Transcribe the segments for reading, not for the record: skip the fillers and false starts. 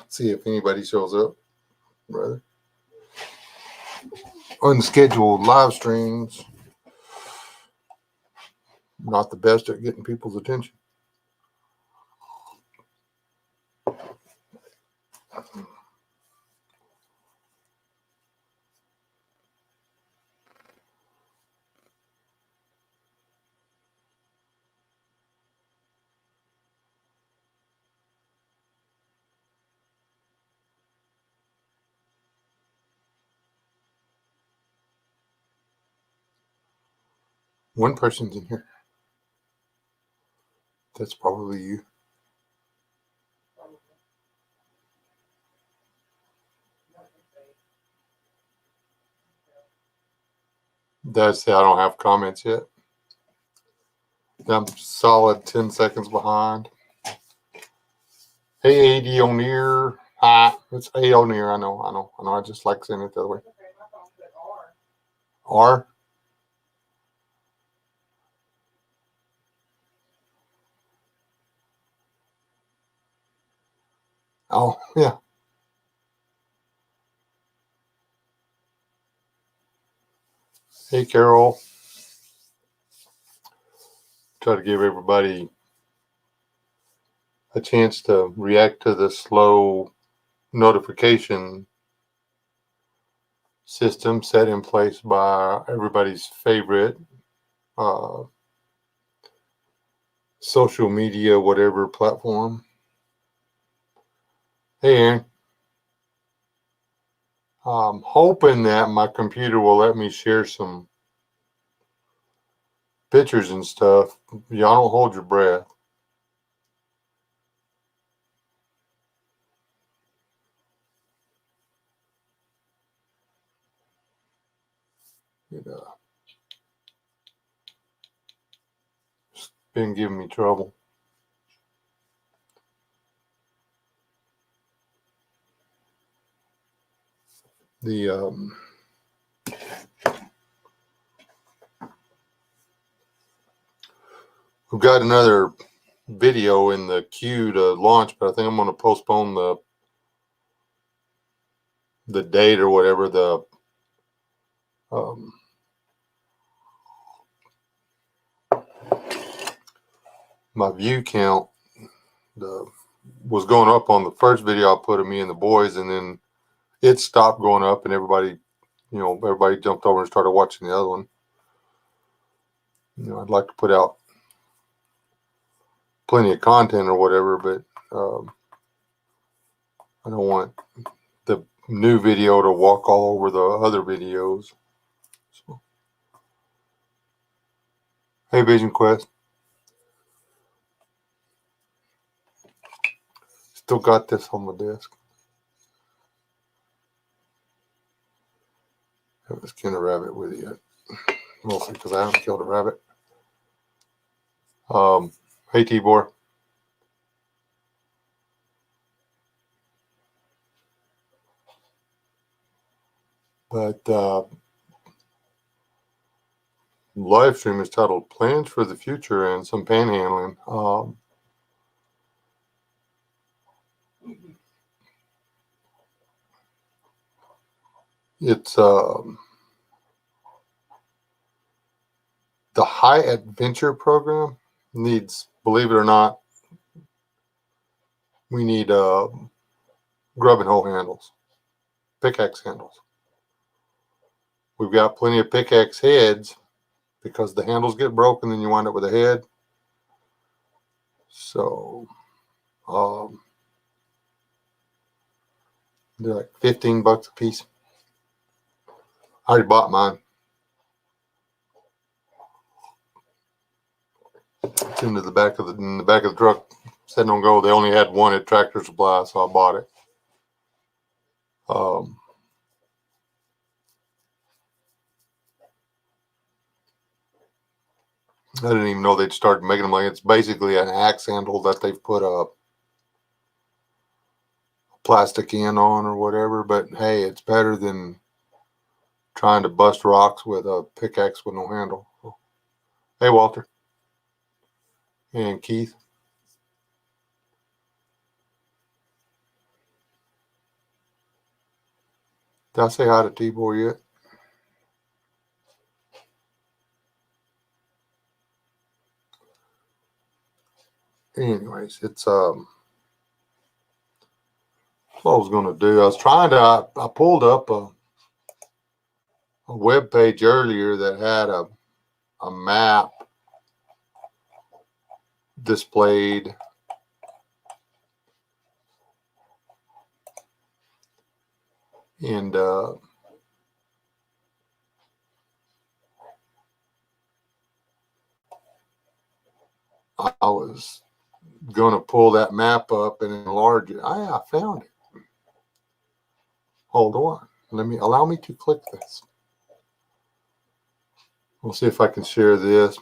See if anybody shows up, brother. Unscheduled live streams. Not the best at getting people's attention. One person's in here. That's probably you. That's I don't have comments yet. I'm solid 10 seconds behind. Hey, AD O'Near. Hi, it's A O'Near. I know. I just like saying it the other way. R. Oh, yeah. Hey, Carol. Try to give everybody a chance to react to the slow notification system set in place by everybody's favorite social media, whatever platform. Hey, Aaron. I'm hoping that my computer will let me share some pictures and stuff. Y'all don't hold your breath. It's been giving me trouble. We've got another video in the queue to launch, but I think I'm going to postpone the date or whatever. My view count was going up on the first video I put of me and the boys, and then it stopped going up, and everybody jumped over and started watching the other one. I'd like to put out plenty of content or whatever, but I don't want the new video to walk all over the other videos. So. Hey, Vision Quest. Still got this on my desk. I haven't skinned a rabbit with it yet. Mostly because I haven't killed a rabbit. Hey, Tibor. But live stream is titled Plans for the Future and Some Panhandling. It's the High Adventure program needs, believe it or not, we need grub and hoe handles, pickaxe handles. We've got plenty of pickaxe heads because the handles get broken, then you wind up with a head. So they're like $15 a piece. I already bought mine. It's in the back of the truck, sitting on go. They only had one at Tractor Supply, so I bought it. I didn't even know they'd started making them. Like, it's basically an axe handle that they've put a plastic in on or whatever. But hey, it's better than trying to bust rocks with a pickaxe with no handle. So, hey, Walter and Keith. Did I say hi to T-Boy yet? Anyways, it's what I was gonna do. I was trying to. I pulled up a web page earlier that had a map displayed, and I was gonna pull that map up and enlarge it. I found it. Hold on. Allow me to click this. We'll see if I can share this.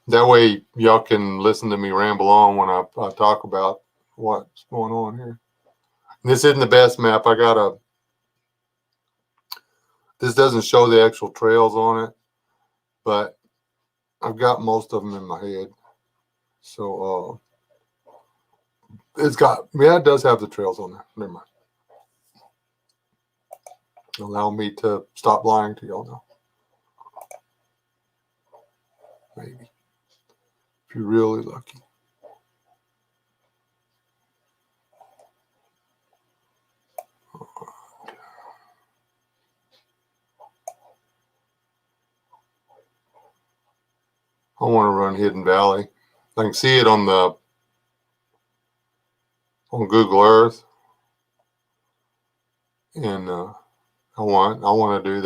That way y'all can listen to me ramble on when I talk about what's going on here. And this isn't the best map. This doesn't show the actual trails on it, but I've got most of them in my head. So it does have the trails on there. Never mind. Allow me to stop lying to y'all now. Maybe. If you're really lucky. I want to run Hidden Valley. I can see it on Google Earth, and I want to do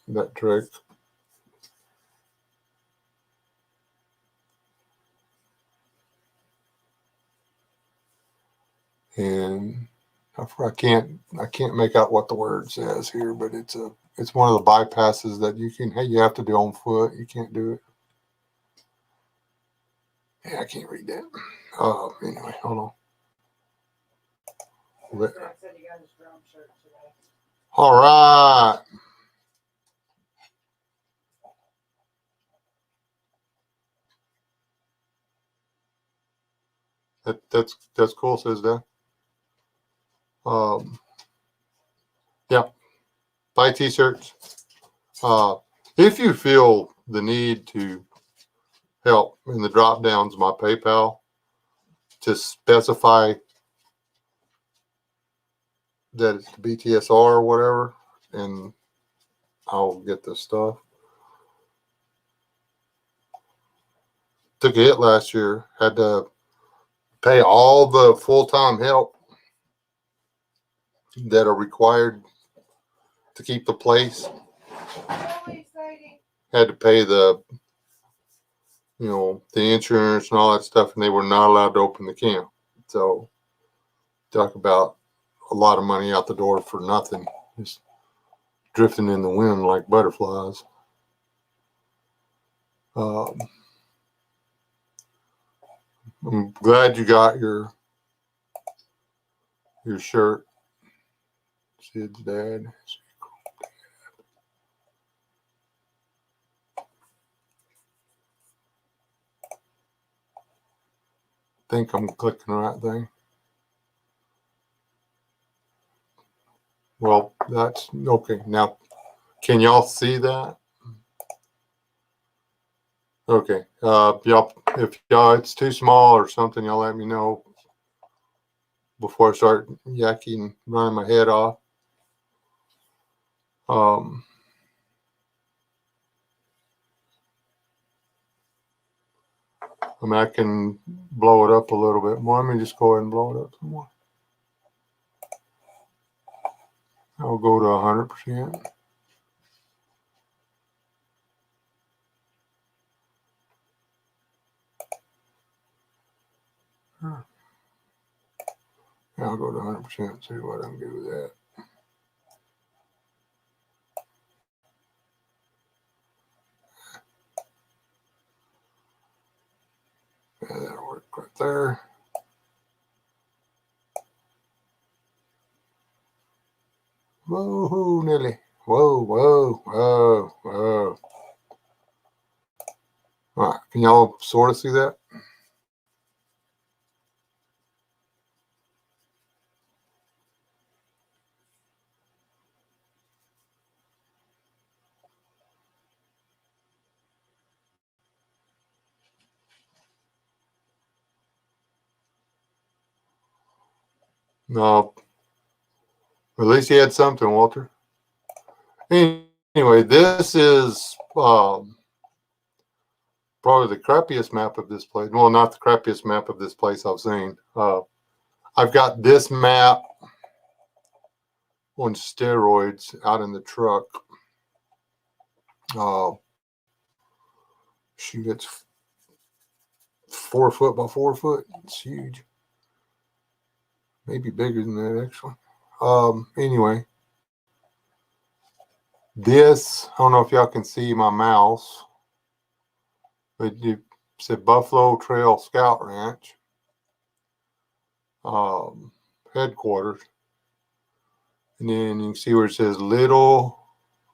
that trick. And I can't make out what the word says here, but it's one of the bypasses that you have to do on foot. You can't do it. Yeah, I can't read that. Anyway, hold on. All right. That's cool, says that. Yeah, buy t-shirts. If you feel the need to help, in the drop downs, my PayPal, just specify that it's BTSR or whatever, and I'll get the stuff. Took a hit last year, had to pay all the full-time help that are required to keep the place. Had to pay the insurance and all that stuff, and they were not allowed to open the camp. So talk about a lot of money out the door for nothing, just drifting in the wind like butterflies. I'm glad you got your shirt, Sid's dad. I think I'm clicking the right thing. Well, that's okay. Now, can y'all see that? Okay. If y'all it's too small or something, y'all let me know before I start yakking, running my head off. I can blow it up a little bit more. Let me just go ahead and blow it up some more. I'll go to 100%. I'll go to 100%, see what I can do with that. Yeah, that'll work right there. Whoa, Nelly. Whoa, whoa, whoa, whoa. All right, can y'all sort of see that? No, at least he had something, Walter. Anyway, this is probably the crappiest map of this place. Well, not the crappiest map of this place I've seen. I've got this map on steroids out in the truck. Shoot, it's 4 foot by 4 foot. It's huge. Maybe bigger than that, actually. Anyway, this, I don't know if y'all can see my mouse, but it said Buffalo Trail Scout Ranch headquarters. And then you can see where it says Little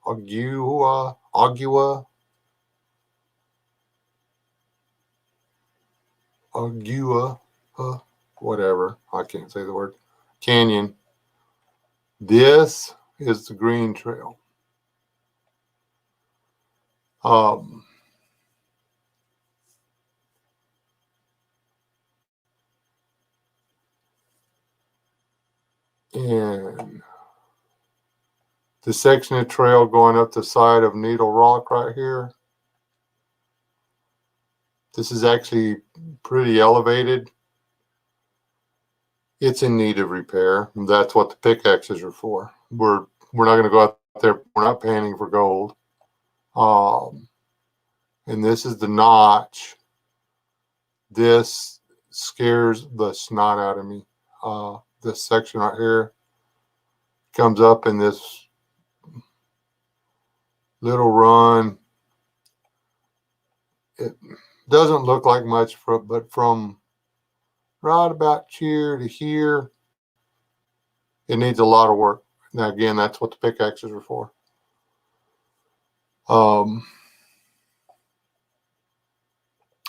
Agua, whatever. I can't say the word. Canyon. This is the green trail. And the section of trail going up the side of Needle Rock right here. This is actually pretty elevated. It's in need of repair. That's what the pickaxes are for. We're not going to go out there. We're not panning for gold. And this is the notch. This scares the snot out of me. This section right here comes up in this little run. It doesn't look like much, but from right about here to here, it needs a lot of work. Now, again, that's what the pickaxes are for.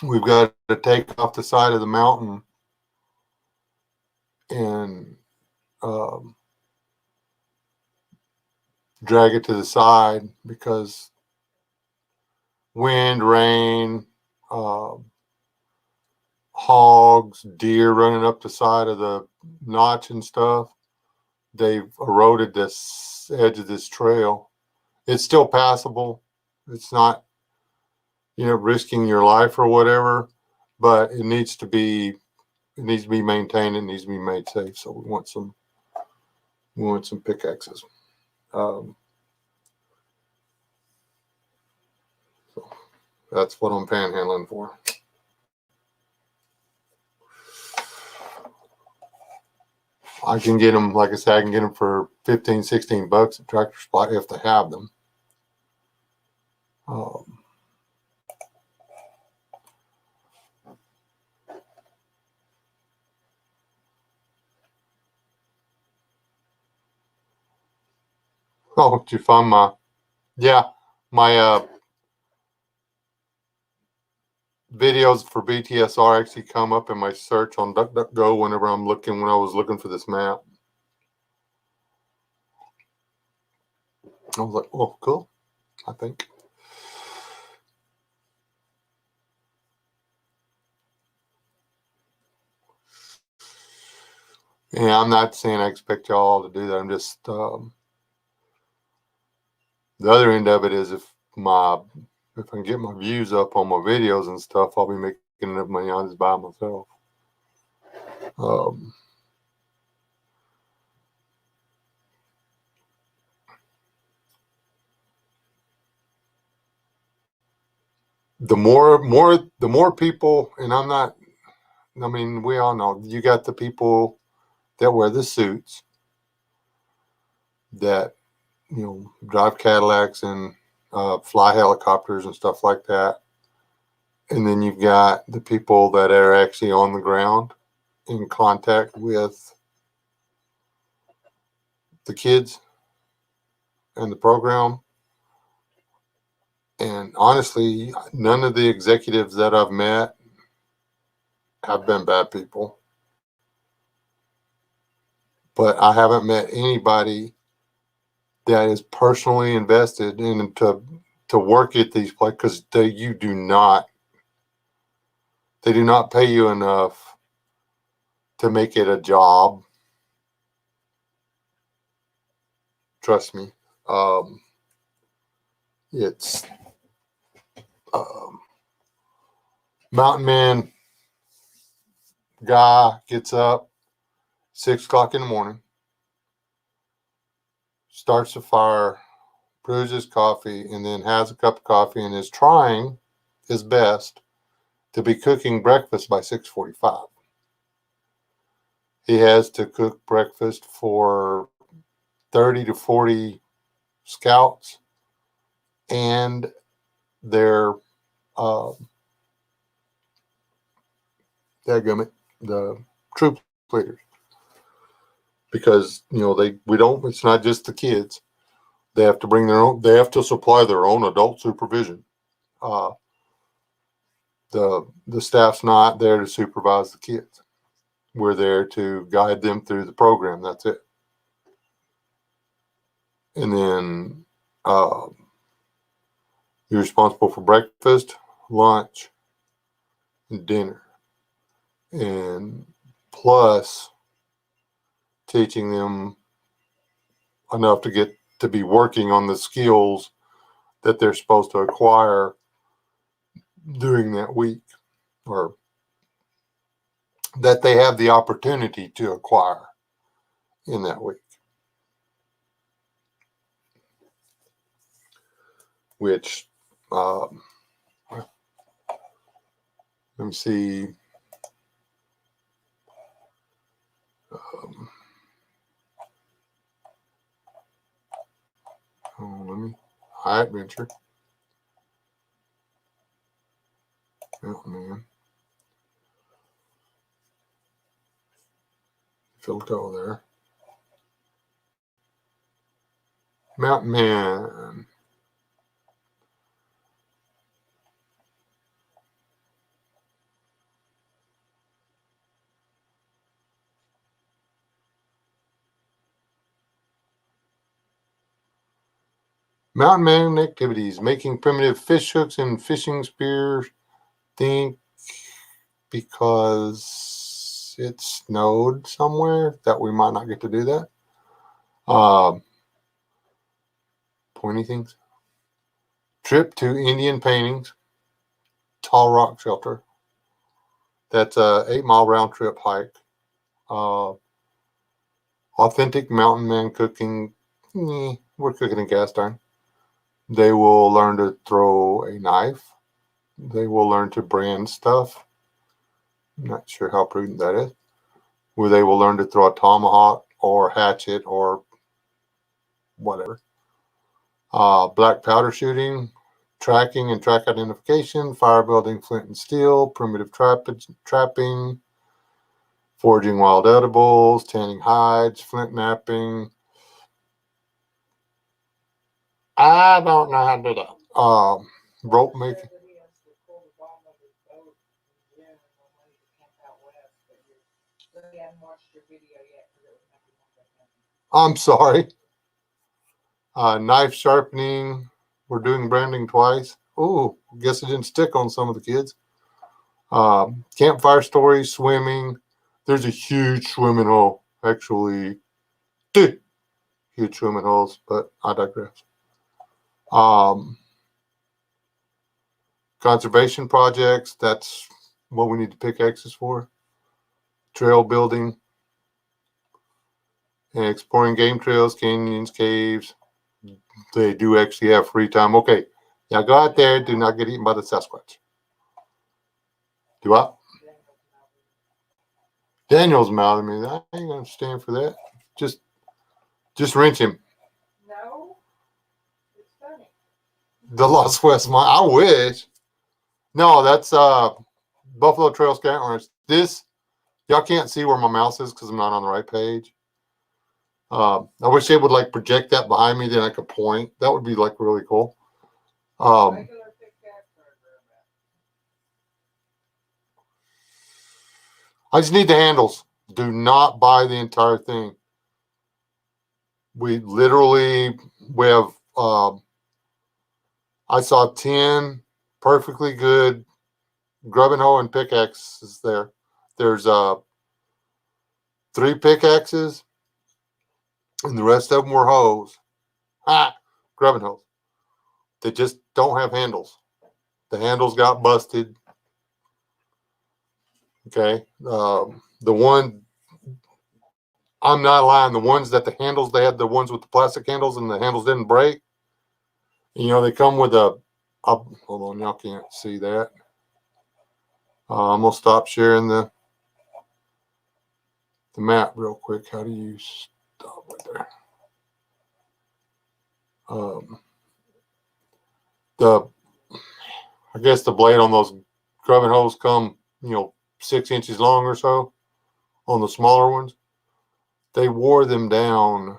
We've got to take off the side of the mountain and drag it to the side because wind, rain, hogs, deer running up the side of the notch and stuff, they've eroded this edge of this trail. It's still passable. It's not, risking your life or whatever, but it needs to be maintained. It needs to be made safe. So we want some pickaxes. So that's what I'm panhandling for. I can get them, like I said, I can get them for $15-16 at Tractor Supply if they have them. Oh, did you find my videos for BTSR actually come up in my search on DuckDuckGo when I was looking for this map. I was like, oh, cool, I think. Yeah, I'm not saying I expect y'all to do that. I'm just, the other end of it is if I can get my views up on my videos and stuff, I'll be making enough money. I'll just buy myself. The more people, and we all know you got the people that wear the suits that, drive Cadillacs and fly helicopters and stuff like that. And then you've got the people that are actually on the ground in contact with the kids and the program. And honestly, none of the executives that I've met have been bad people. But I haven't met anybody that is personally invested in to work at these places because they do not pay you enough to make it a job. Trust me. It's mountain man guy gets up 6 o'clock in the morning, starts the fire, brews his coffee, and then has a cup of coffee and is trying his best to be cooking breakfast by 6:45. He has to cook breakfast for 30 to 40 scouts and their the troop leaders, because it's not just the kids. They have to bring their own. They have to supply their own adult supervision. Uh, the staff's not there to supervise the kids. We're there to guide them through the program. That's it. And then you're responsible for breakfast, lunch, and dinner, and plus teaching them enough to get to be working on the skills that they're supposed to acquire during that week, or that they have the opportunity to acquire in that week. Which, let me see. High adventure. Oh man. Filto there. Mountain Man. Mountain man activities: making primitive fish hooks and fishing spears. Think because it snowed somewhere that we might not get to do that. Pointy things. Trip to Indian paintings. Tall Rock Shelter. That's a 8-mile round trip hike. Authentic mountain man cooking. We're cooking in cast iron. They will learn to throw a knife. They will learn to brand stuff. I'm not sure how prudent that is. Where they will learn to throw a tomahawk or hatchet or whatever. Black powder shooting, tracking and track identification, fire building, flint and steel, primitive trapping, foraging wild edibles, tanning hides, flint knapping. I don't know how to do that. Rope making. I'm sorry. Knife sharpening. We're doing branding twice. Oh, guess it didn't stick on some of the kids. Campfire stories, swimming. There's a huge swimming hole. Actually, huge swimming holes, but I digress. Conservation projects. That's what we need to pickaxes for. Trail building. And exploring game trails, canyons, caves. They do actually have free time. Okay. Now go out there. Do not get eaten by the Sasquatch. Do what? Daniel's mouthing me. I ain't going to stand for that. Just wrench him. No. It's funny. The Lost West Mine. I wish. No, that's Buffalo Trail Scantlers. This, y'all can't see where my mouse is because I'm not on the right page. I wish they would like project that behind me, then I could point. That would be like really cool. I just need the handles. Do not buy the entire thing. We have, I saw 10 perfectly good grubbing hoe and pickaxes there. There's 3 pickaxes, and the rest of them were hoes. Grubbing hose. They just don't have handles. The handles got busted. Okay. The one, I'm not lying, the ones that the handles, they had the ones with the plastic handles and the handles didn't break. You know, they come with a hold on, y'all can't see that. I'm going to stop sharing the map real quick. How do you stop right there? I guess the blade on those grubbing holes come, 6 inches long or so on the smaller ones. They wore them down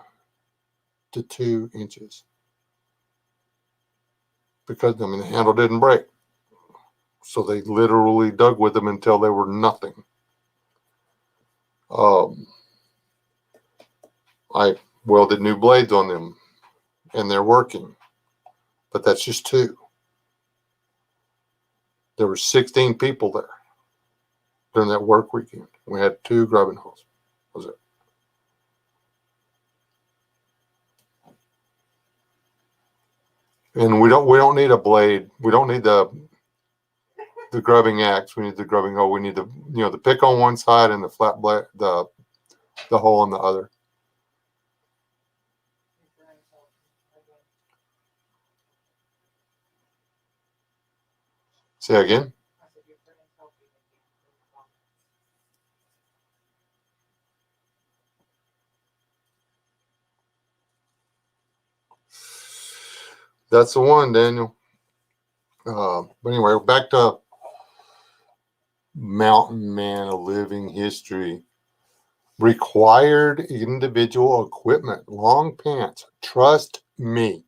to 2 inches because, the handle didn't break. So they literally dug with them until they were nothing. I welded new blades on them and they're working, but that's just 2. There were 16 people there during that work weekend. We had 2 grubbing holes. Was it? And we don't need a blade. We don't need the grubbing axe. We need the grubbing hole. We need the pick on one side and the flat blade, the hole on the other. Say again. That's the one, Daniel. But anyway, back to Mountain Man, a living history. Required individual equipment, long pants. Trust me.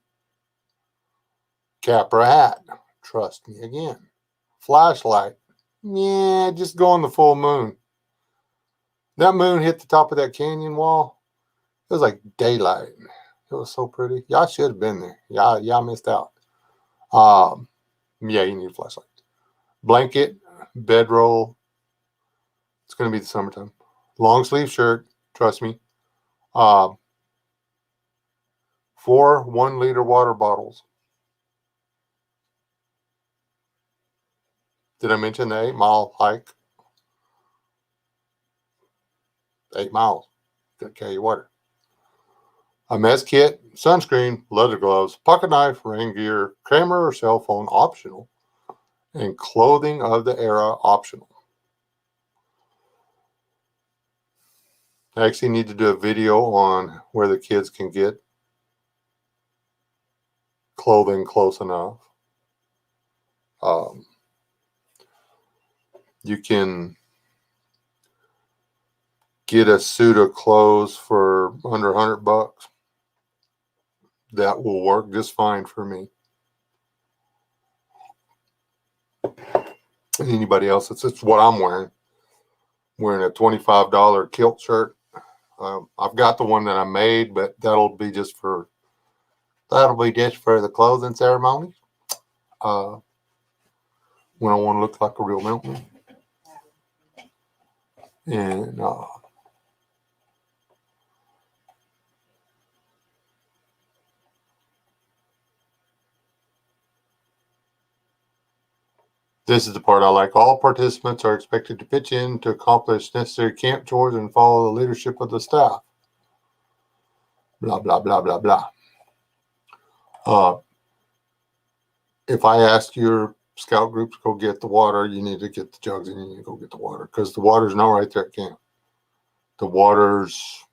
Capra hat. Trust me again. Flashlight. Yeah, just go on the full moon. That moon hit the top of that canyon wall. It was like daylight. It was so pretty. Y'all should have been there. Y'all missed out. Yeah, you need a flashlight. Blanket, bedroll. It's going to be the summertime. Long sleeve shirt. Trust me. 4 1-liter water bottles. Did I mention the 8-mile hike? 8 miles. Got to carry water. A mess kit, sunscreen, leather gloves, pocket knife, rain gear, camera or cell phone optional, and clothing of the era optional. I actually need to do a video on where the kids can get clothing close enough. You can get a suit of clothes for under $100. That will work just fine for me. Anybody else? It's what I'm wearing. Wearing a $25 kilt shirt. I've got the one that I made, but that'll be just for the clothing ceremony. When I want to look like a real mountain. And this is the part I like. All participants are expected to pitch in to accomplish necessary camp chores and follow the leadership of the staff. Blah, blah, blah, blah, blah. If I ask your scout group to go get the water, you need to get the jugs and you need to go get the water because the water's not right there at camp. The water's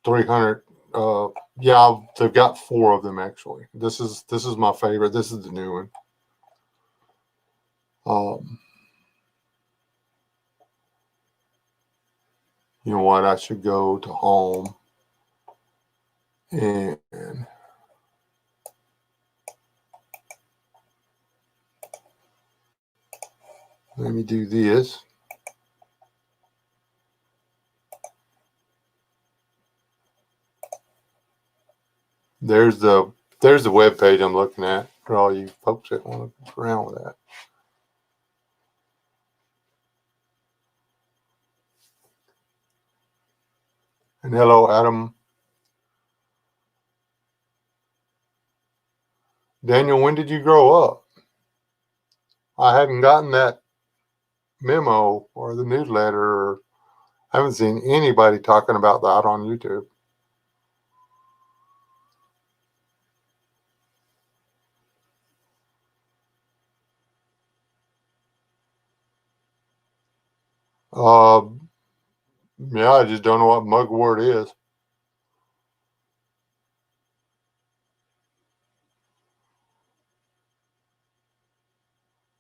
$300. Yeah, they've got 4 of them actually. This is my favorite. This is the new one. You know what? I should go to home and let me do this. There's the web page I'm looking at for all you folks that want to play around with that. And hello, Adam. Daniel, when did you grow up? I hadn't gotten that memo or the newsletter, or I haven't seen anybody talking about that on YouTube. Uh, yeah, I just don't know what mugwort is.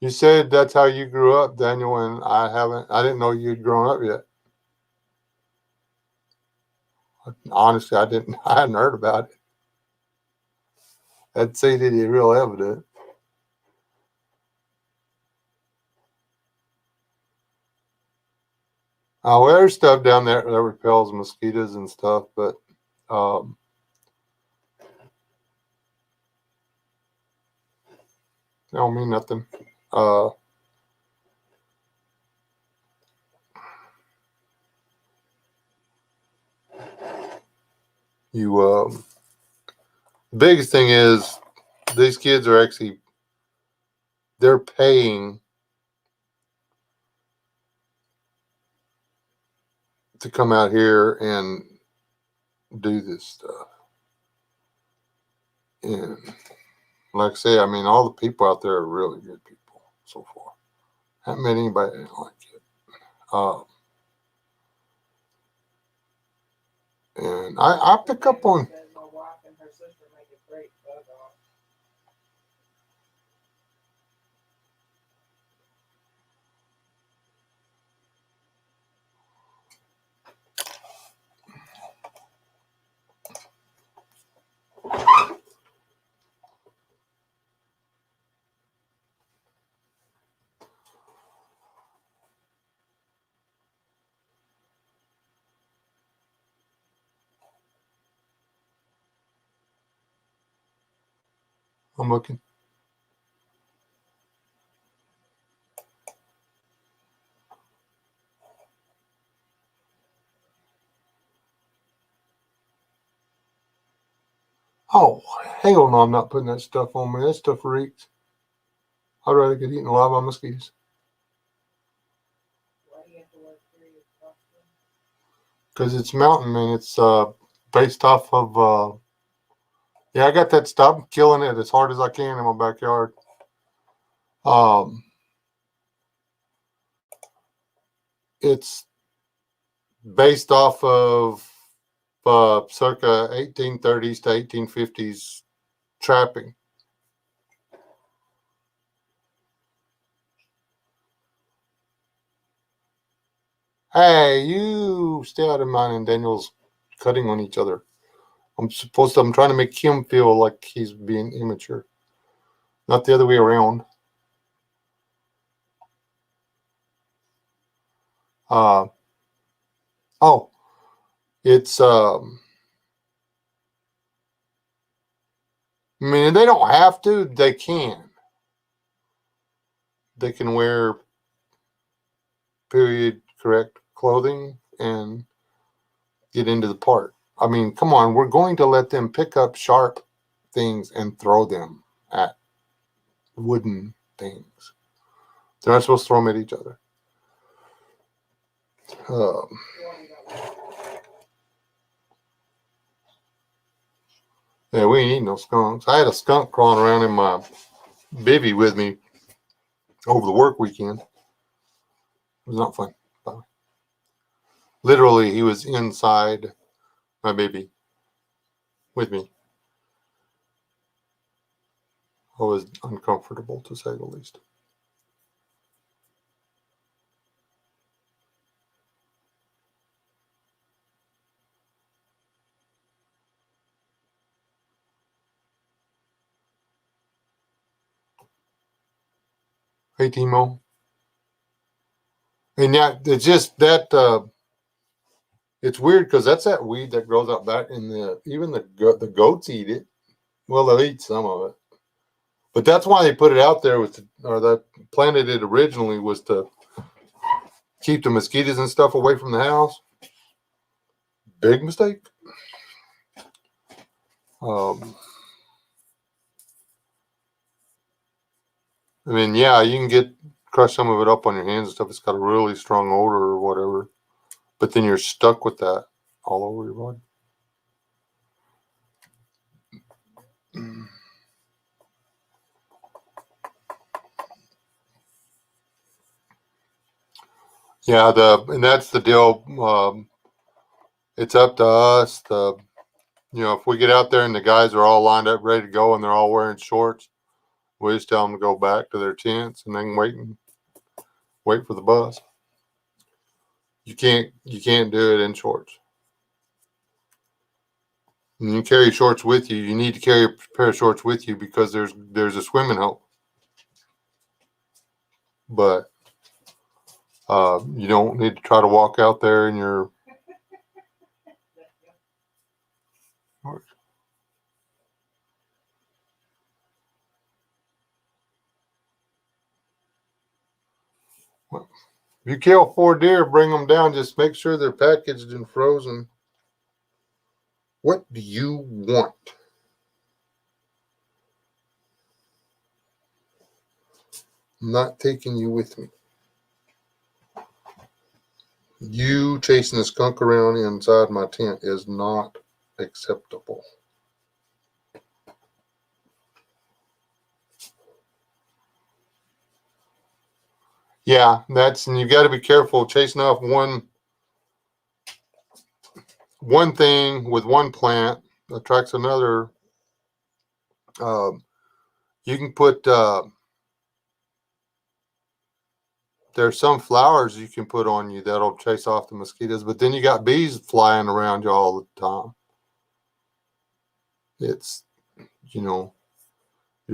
You said that's how you grew up, Daniel, and I didn't know you'd grown up yet. Honestly, I hadn't heard about it. That seemed real evident. Well, there's stuff down there that repels mosquitoes and stuff, but they don't mean nothing. The biggest thing is these kids are actually, they're paying to come out here and do this stuff. And like I say, I mean, all the people out there are really good people so far. Haven't met anybody that didn't like it. And I pick up on. My wife and her sister make a great bug off. I'm looking. Oh, hell no, I'm not putting that stuff on me. That stuff reeks. I'd rather get eaten alive by mosquitoes. Why do you have to work through your costume? Because it's mountain, man. It's based off of, yeah, I got that stuff. I'm killing it as hard as I can in my backyard. It's based off of circa 1830s to 1850s trapping. Hey, you stay out of mine and Daniel's cutting on each other. I'm trying to make him feel like he's being immature. Not the other way around. It's I mean, they don't have to, they can. They can wear period correct clothing and get into the part. I mean, come on, we're going to let them pick up sharp things and throw them at wooden things. They're not supposed to throw them at each other. Yeah, we ain't eating no skunks. I had a skunk crawling around in my bivvy with me over the work weekend. It was not fun. Literally, he was inside my baby with me. I was uncomfortable, to say the least. Hey, Timo. And yeah, it's just that it's weird because that's that weed that grows out back in even the goats eat it. Well, they'll eat some of it, but that's why they put it out there or that planted it originally was to keep the mosquitoes and stuff away from the house. Big mistake. I mean, yeah, you can crush some of it up on your hands and stuff. It's got a really strong odor or whatever, but then you're stuck with that all over your body. Yeah, and that's the deal. It's up to us. If we get out there and the guys are all lined up, ready to go, and they're all wearing shorts, we just tell them to go back to their tents and then wait for the bus. You can't do it in shorts. And you carry shorts with you. You need to carry a pair of shorts with you because there's a swimming hole. But you don't need to try to walk out there in your shorts. If you kill 4 deer, bring them down. Just make sure they're packaged and frozen. What do you want? I'm not taking you with me. You chasing a skunk around inside my tent is not acceptable. Yeah, and you got to be careful chasing off one thing with one plant attracts another. You can put there's some flowers you can put on you that'll chase off the mosquitoes, but then you got bees flying around you all the time. It's your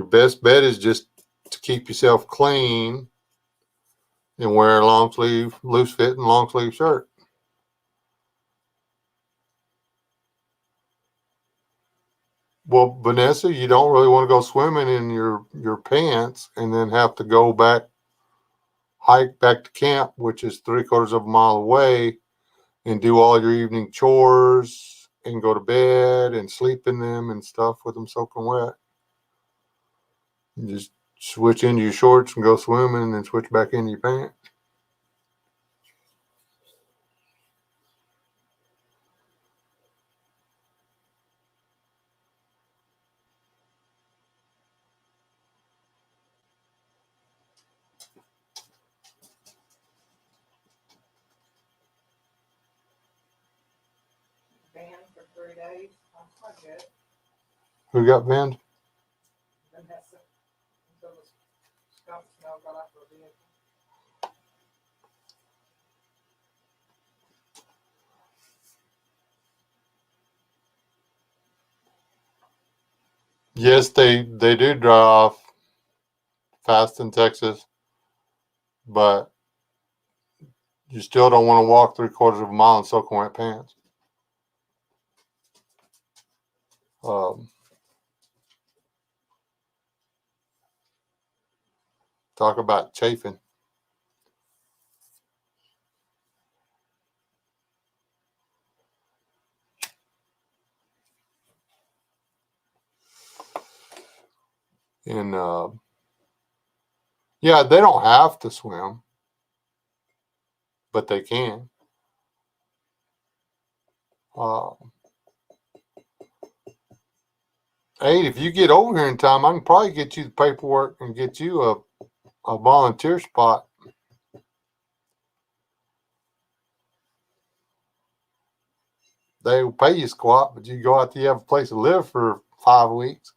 best bet is just to keep yourself clean and wear a long sleeve, loose fitting long sleeve shirt. Well, Vanessa, you don't really want to go swimming in your pants and then have to go hike back to camp, which is 3/4 of a mile away, and do all your evening chores and go to bed and sleep in them and stuff with them soaking wet. You just switch into your shorts and go swimming and then switch back into your pants. Banned for 3 days. That's not good. Who got banned? Vanessa. Until the skunk smell got off her vehicle. Yes, they do dry off fast in Texas, but you still don't want to walk 3/4 of a mile in soaking wet pants. Talk about chafing. And yeah, they don't have to swim, but they can. Uh, hey, if you get over here in time, I can probably get you the paperwork and get you a volunteer spot. They will pay you squat, but you go out there, you have a place to live for 5 weeks.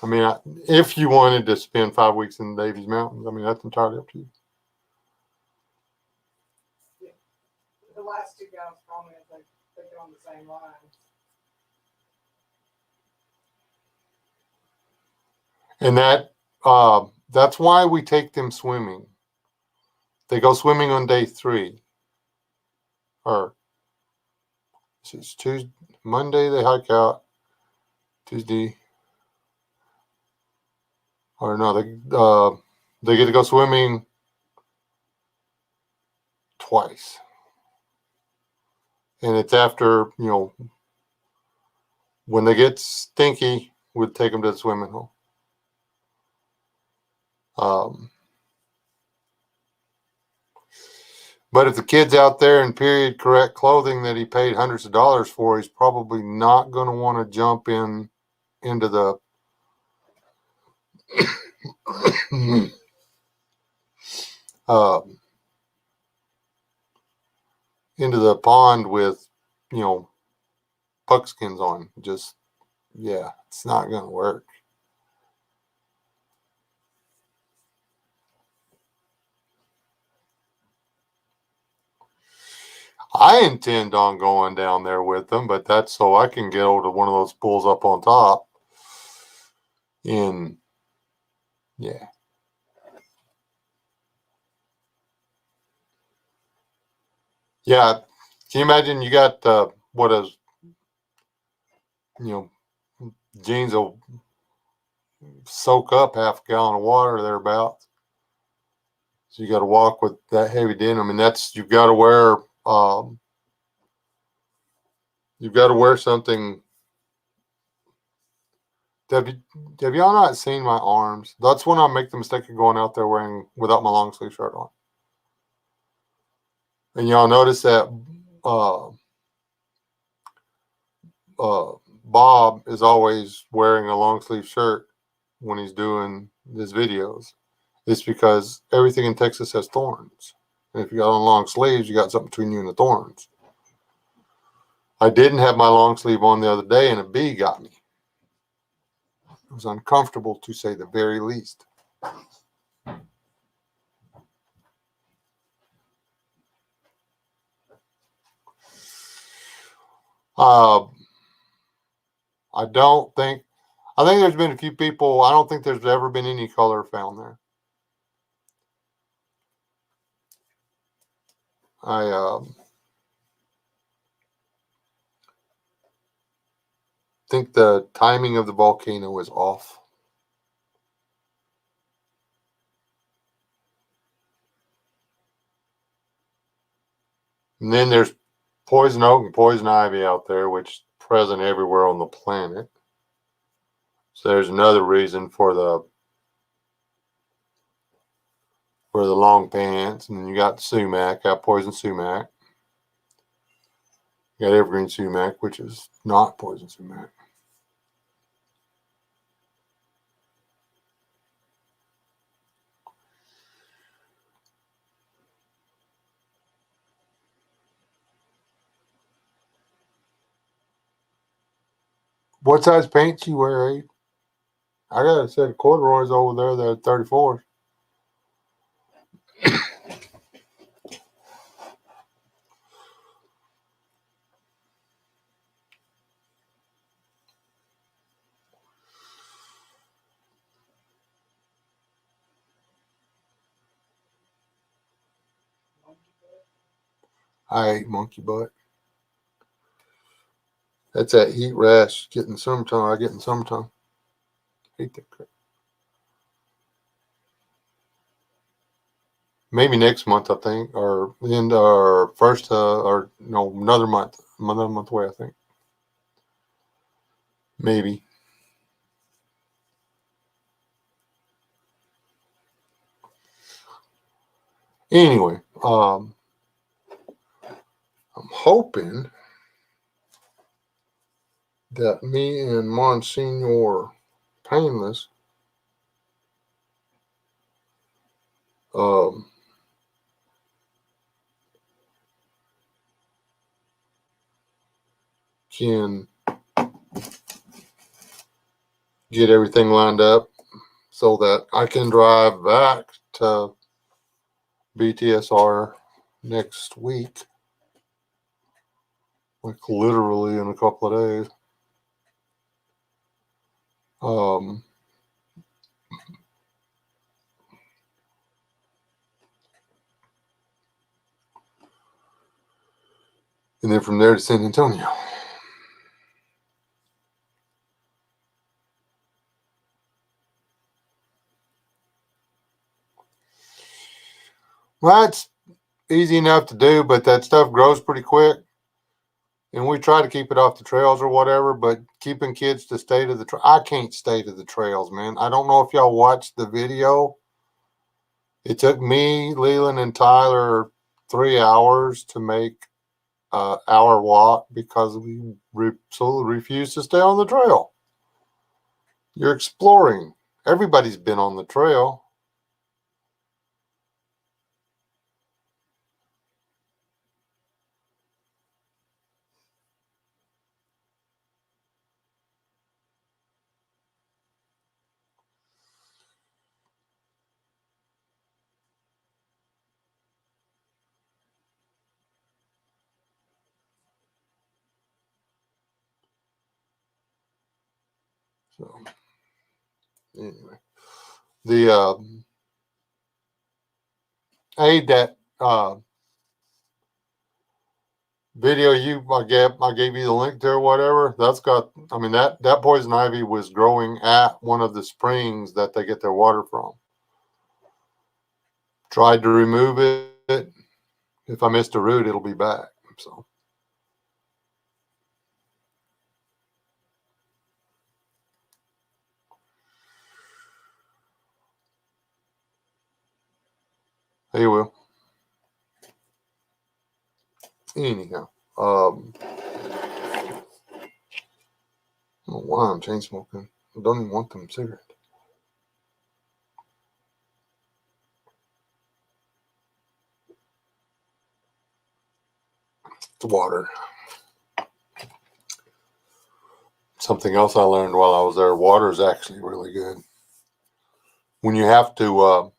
I mean, if you wanted to spend 5 weeks in the Davies Mountains, I mean, that's entirely up to you. Yeah. The last 2 guys called me and they go on the same line. And that's why we take them swimming. They go swimming on day 3. Or it's Tuesday, Monday they hike out. Tuesday. Or no, they get to go swimming twice. And it's after, when they get stinky, we'd take them to the swimming hole. But if the kid's out there in period correct clothing that he paid hundreds of dollars for, he's probably not going to want to jump into the uh, into the pond with, puckskins on. Just, yeah, it's not going to work. I intend on going down there with them, but that's so I can get over to one of those pools up on top. Yeah. Yeah. Can you imagine you got what is, jeans will soak up half a gallon of water thereabouts. So you got to walk with that heavy denim, and you've got to wear something. Have y'all not seen my arms? That's when I make the mistake of going out there wearing without my long sleeve shirt on. And y'all notice that Bob is always wearing a long sleeve shirt when he's doing his videos. It's because everything in Texas has thorns. And if you got on long sleeves, you got something between you and the thorns. I didn't have my long sleeve on the other day, and a bee got me. It was uncomfortable, to say the very least. I think there's been a few people. I don't think there's ever been any color found there. I think the timing of the volcano is off. And then there's poison oak and poison ivy out there, which is present everywhere on the planet. So there's another reason for the long pants. And then you got sumac, got poison sumac. You got evergreen sumac, which is not poison sumac. What size pants you wear, Abe? I got a set of corduroys over there that are 34. I ate monkey butt. That's that heat rash getting summertime. I get in summertime. Hate that crap. Maybe next month, I think, or end or first, or no, another month away, I think. Maybe. Anyway, I'm hoping that me and Monsignor Painless can get everything lined up so that I can drive back to BTSR next week, like literally in a couple of days. And then from there to San Antonio. Well, that's easy enough to do, but that stuff grows pretty quick. And we try to keep it off the trails or whatever, but keeping kids to stay to the trail. I can't stay to the trails, man. I don't know if y'all watched the video. It took me, Leland, and Tyler 3 hours to make our walk because we absolutely refused to stay on the trail. You're exploring. Everybody's been on the trail. So anyway, the that video I gave you the link to or whatever. That's got. I mean that poison ivy was growing at one of the springs that they get their water from. Tried to remove it. If I missed a root, it'll be back. So. He will. Anyhow, I don't know why I'm chain smoking. I don't even want them cigarettes. It's water. Something else I learned while I was there, water is actually really good. When you have to,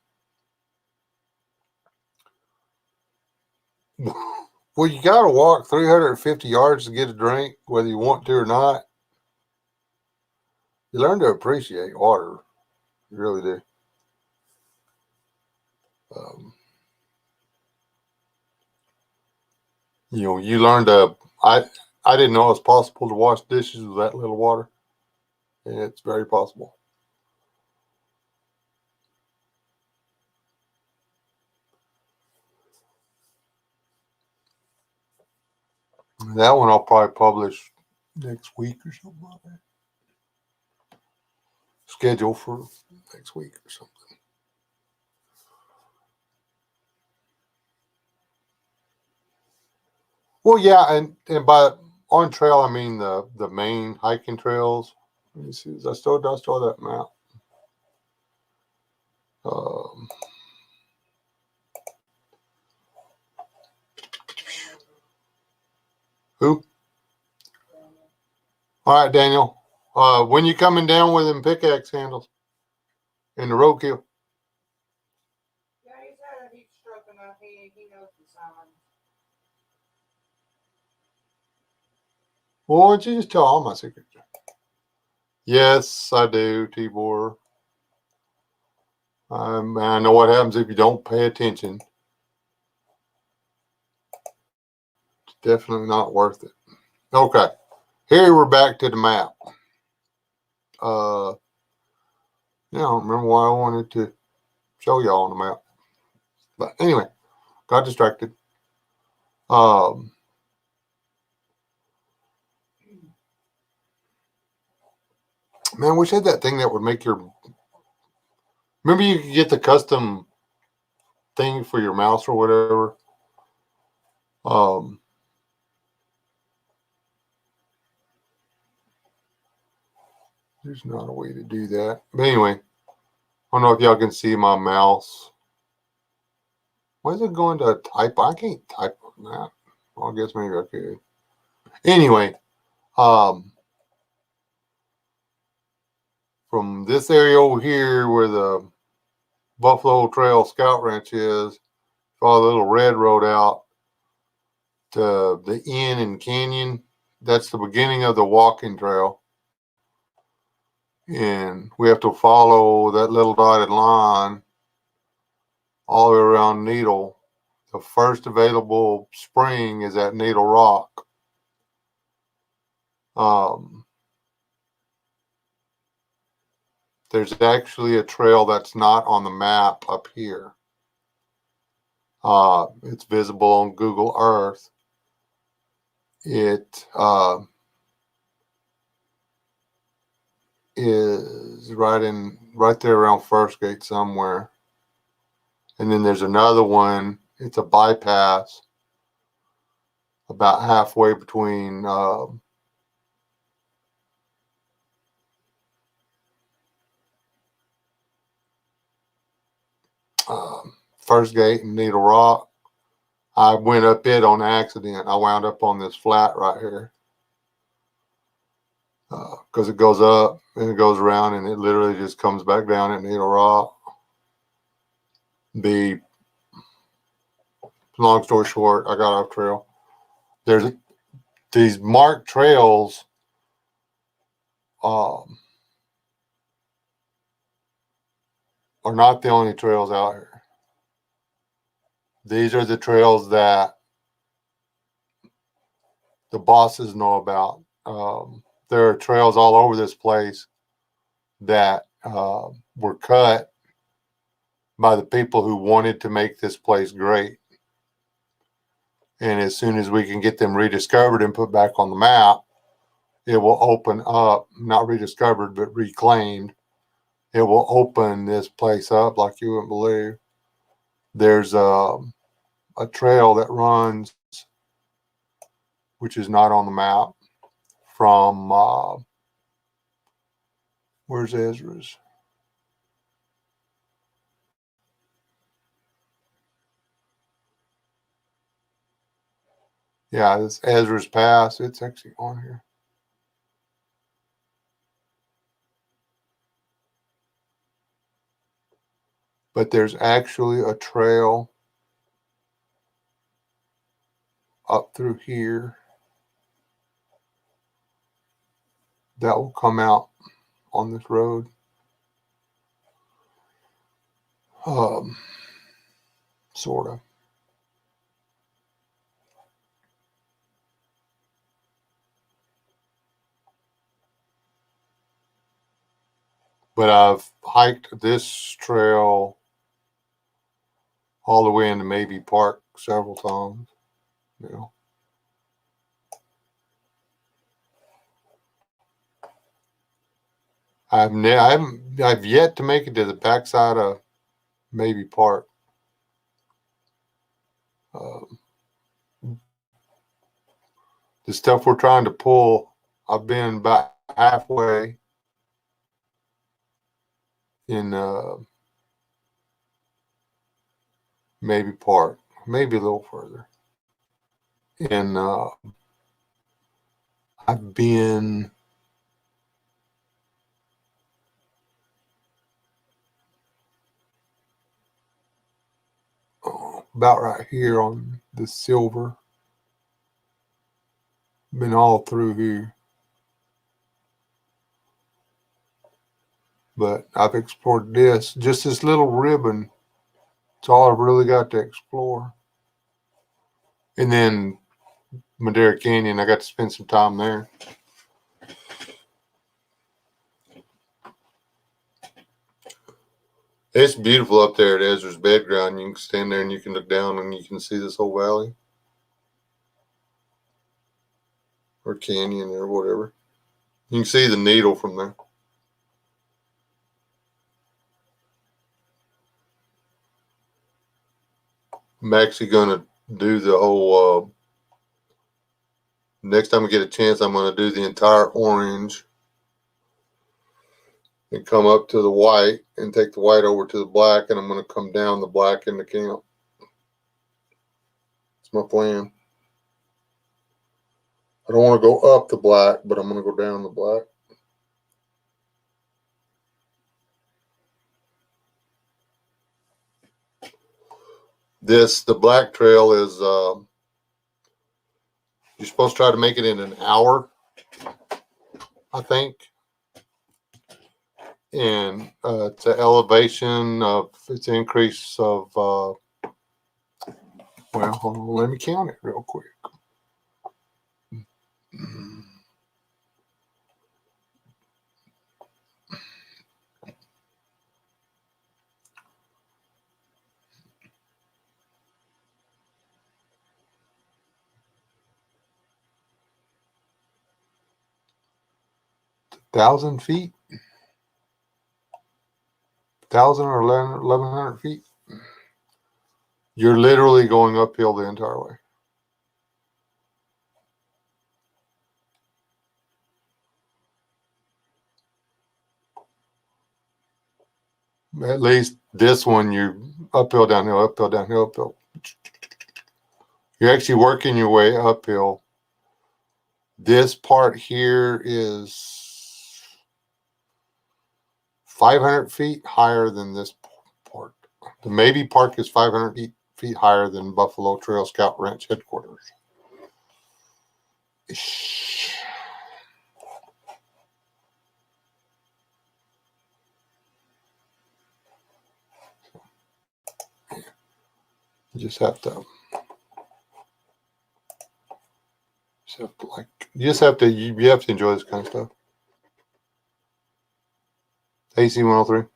well, you got to walk 350 yards to get a drink, whether you want to or not. You learn to appreciate water. You really do. You learn to, I didn't know it was possible to wash dishes with that little water. And it's very possible. That one I'll probably publish next week or something like that. Schedule for next week or something. Well, yeah, and by on trail I mean the main hiking trails. Let me see. I still that map. Who? All right, Daniel. When you coming down with them pickaxe handles in the roadkill? Yeah, he's had a heat stroke enough. He knows the signs. Well, why don't you just tell all my secrets? Yes, I do, Tibor. I know what happens if you don't pay attention. It's definitely not worth it. Okay, here we're back to the map. Yeah, I don't remember why I wanted to show y'all on the map. But anyway, got distracted. Man, wish I had that thing that would make your. Remember, you could get the custom thing for your mouse or whatever. There's not a way to do that. But anyway, I don't know if y'all can see my mouse. Why is it going to type? I can't type on that. Well, I guess maybe I could. Anyway, from this area over here where the Buffalo Trail Scout Ranch is, follow the little red road out to the inn and canyon. That's the beginning of the walking trail. And we have to follow that little dotted line all the way around Needle. The first available spring is at Needle Rock. There's actually a trail that's not on the map up here. It's visible on Google Earth. It is right there around First Gate somewhere. And then there's another one. It's a bypass about halfway between First Gate and Needle Rock. I went up it on accident. I wound up on this flat right here because it goes up and it goes around and it literally just comes back down at Needle Rock. Long story short, I got off trail. There's these marked trails. Are not the only trails out here. These are the trails that the bosses know about. There are trails all over this place that were cut by the people who wanted to make this place great. And as soon as we can get them rediscovered and put back on the map, it will open up, not rediscovered, but reclaimed. It will open this place up like you wouldn't believe. There's a trail that runs, which is not on the map, from where's Ezra's? Yeah, this Ezra's Pass. It's actually on here. But there's actually a trail up through here that will come out on this road. Sort of. But I've hiked this trail all the way into Maybe Park several times. You know. I've yet to make it to the backside of Maybe Park. The stuff we're trying to pull, I've been about halfway in Maybe Park, maybe a little further. And I've been about right here on the silver. Been all through here. But I've explored just this little ribbon. It's all I've really got to explore. And then Madera Canyon, I got to spend some time there. It's beautiful up there at Ezra's Bed Ground. You can stand there and you can look down and you can see this whole valley. Or canyon or whatever. You can see the needle from there. I'm actually going to do the whole, next time I get a chance, I'm going to do the entire orange and come up to the white and take the white over to the black, and I'm going to come down the black in the camp. That's my plan. I don't want to go up the black, but I'm going to go down the black. The black trail is, you're supposed to try to make it in an hour, I think. And it's an elevation of, it's an increase of, well, hold on, let me count it real quick. 1,000 feet, 1,000 or 1,100 feet. You're literally going uphill the entire way. At least this one, you uphill, downhill, uphill, downhill, uphill. You're actually working your way uphill. This part here is 500 feet higher than this part. The Maybe Park is 500 feet higher than Buffalo Trail Scout Ranch headquarters. You just have to you have to enjoy this kind of stuff. AC 103.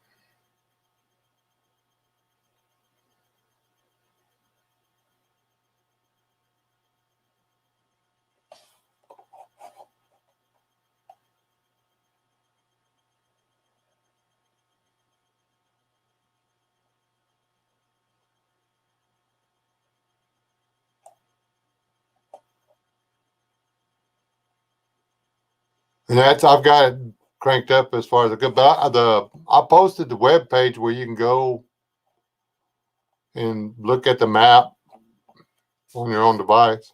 And I've got it cranked up as far as I posted the web page where you can go and look at the map on your own device.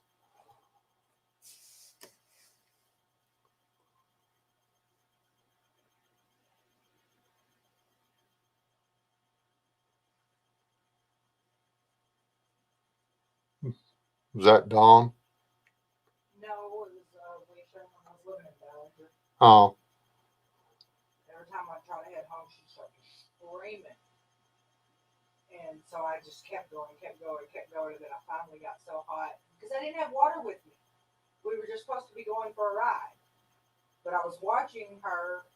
Was that Dawn? No, it was Alicia when I was living in Ballinger. Oh, Every time I try to head home, she started screaming. And so I just kept going. And then I finally got so hot because I didn't have water with me. We were just supposed to be going for a ride. But I was watching her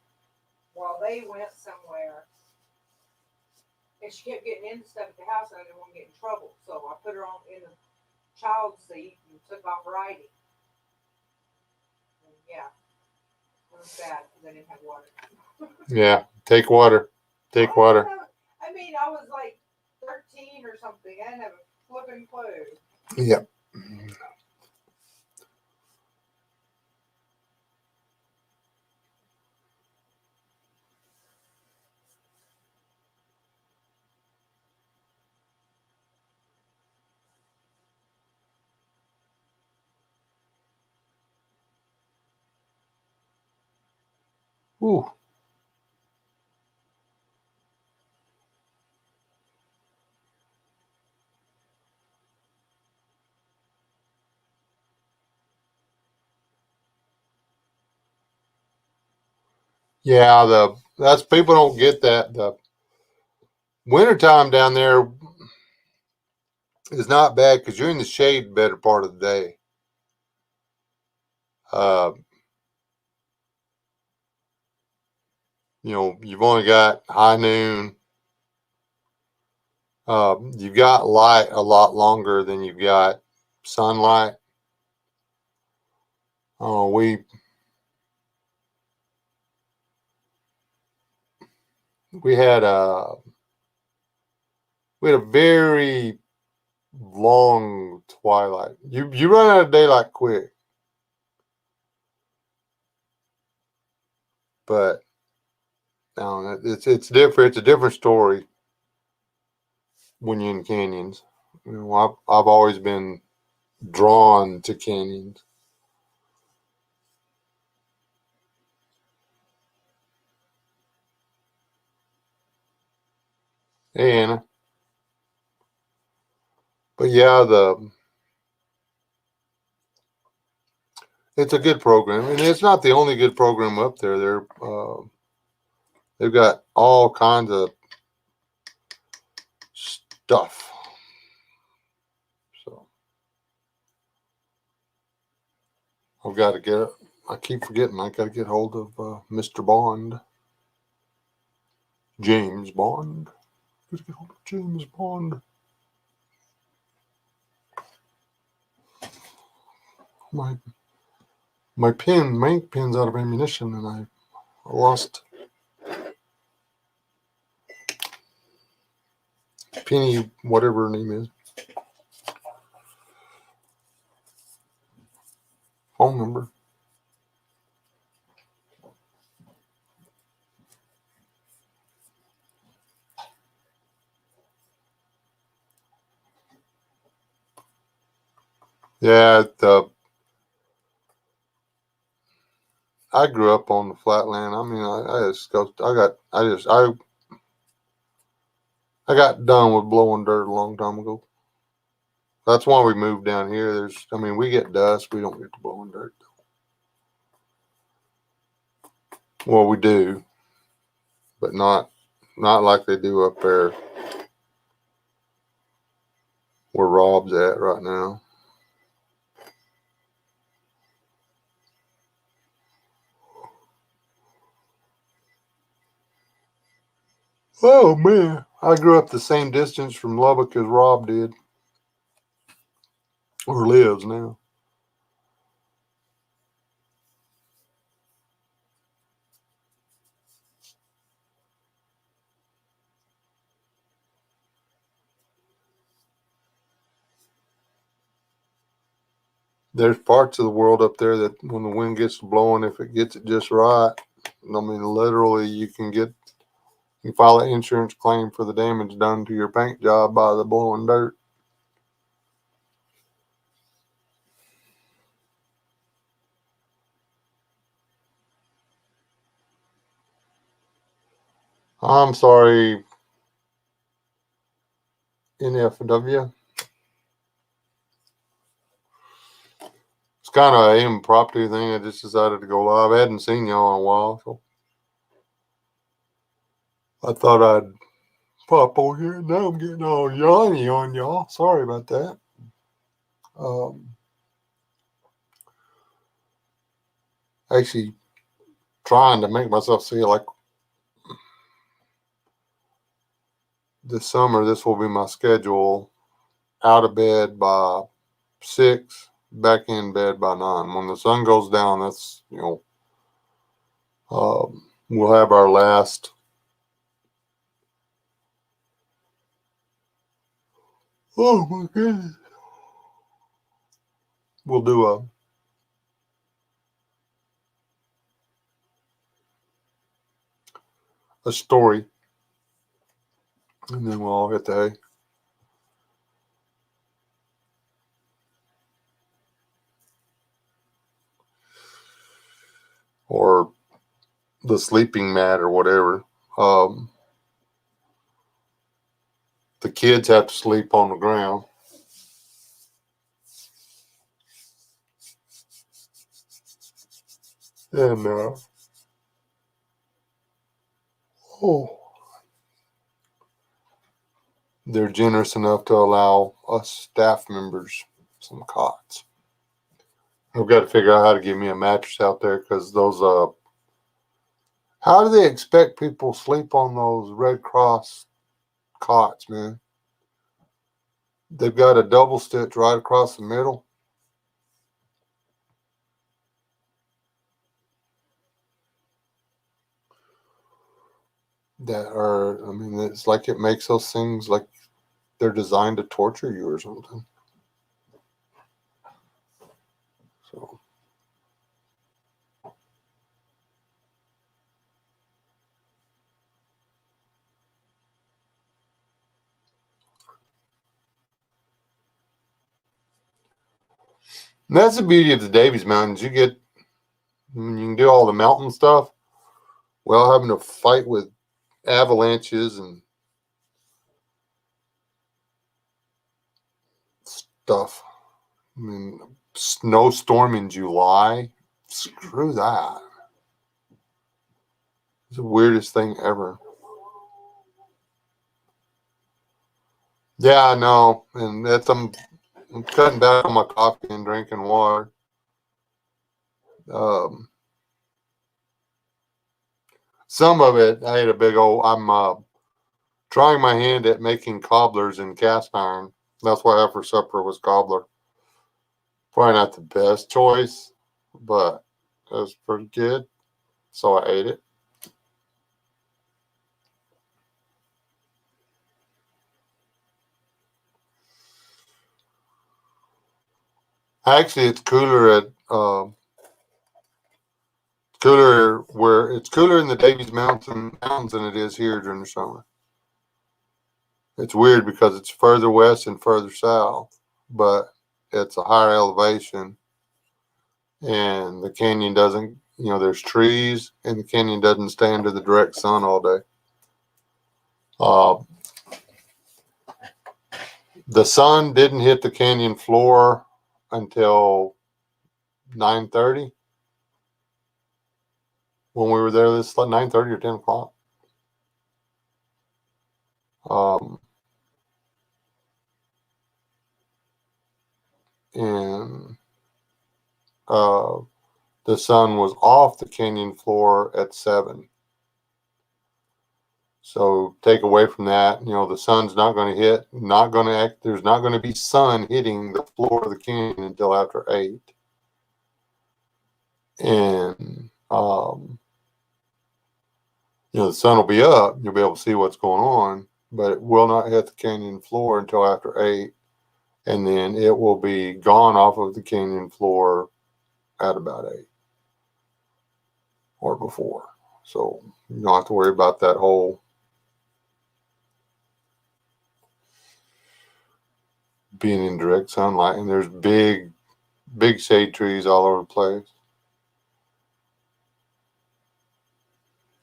while they went somewhere. And she kept getting into stuff at the house and I didn't want to get in trouble. So I put her on in the child's seat and took off riding. And yeah, it was bad because I didn't have water. yeah. Take water. Take water. I mean, I was like 13 or something. I didn't have a flipping clue. Yep. Ooh. Yeah, that's people don't get that. The wintertime down there is not bad because you're in the shade better part of the day. You've only got high noon. You've got light a lot longer than you've got sunlight. Oh, we had a very long twilight. You run out of daylight quick, but it's different. It's a different story when you're in canyons. I've always been drawn to canyons. Hey, Anna. But yeah, it's a good program, and it's not the only good program up there. They've got all kinds of stuff. So I've got to get. I keep forgetting. I got to get hold of Mr. Bond, James Bond. Let's get hold of James Bond. My ink pen's out of ammunition, and I lost Penny, whatever her name is. Phone number. Yeah, I grew up on the flatland. I mean, I got done with blowing dirt a long time ago. That's why we moved down here. We get dust. We don't get to blowing dirt. Well, we do, but not like they do up there where Rob's at right now. Oh man, I grew up the same distance from Lubbock as Rob did, or lives now. There's parts of the world up there that when the wind gets blowing, if it gets it just right, I mean, literally, you can file an insurance claim for the damage done to your paint job by the blowing dirt. I'm sorry, NFW. It's kind of an impromptu thing. I just decided to go live. I hadn't seen y'all in a while, so I thought I'd pop over here. Now I'm getting all yawny on y'all. Sorry about that. Actually, trying to make myself feel like this summer, this will be my schedule. Out of bed by 6, back in bed by 9. When the sun goes down, that's, we'll have our last. Oh my goodness. We'll do a story, and then we'll all hit the hay. Or the sleeping mat or whatever. The kids have to sleep on the ground. And, they're generous enough to allow us staff members some cots. I've got to figure out how to get me a mattress out there, because those, how do they expect people to sleep on those Red Cross cots, man? They've got a double stitch right across the middle. It's like it makes those things like they're designed to torture you or something. So. And that's the beauty of the Davies Mountains. You can do all the mountain stuff without having to fight with avalanches and stuff. I mean, snowstorm in July. Screw that. It's the weirdest thing ever. Yeah, I know. And I'm cutting back on my coffee and drinking water. Some of it, I had a big old. I'm trying my hand at making cobblers in cast iron. That's what I had for supper was cobbler. Probably not the best choice, but it was pretty good. So I ate it. Actually, it's cooler at cooler where it's cooler in the Davies Mountains than it is here during the summer. It's weird because it's further west and further south, but it's a higher elevation, and the canyon doesn't. There's trees, and the canyon doesn't stay under the direct sun all day. Uh, the sun didn't hit the canyon floor until 9:30 when we were there. This 9:30 or 10 o'clock. Um, and the sun was off the canyon floor at 7. So take away from that, the sun's not going to hit, not going to act. There's not going to be sun hitting the floor of the canyon until after 8. And the sun will be up. You'll be able to see what's going on, but it will not hit the canyon floor until after 8. And then it will be gone off of the canyon floor at about 8 or before. So you don't have to worry about that whole being in direct sunlight. And there's big shade trees all over the place.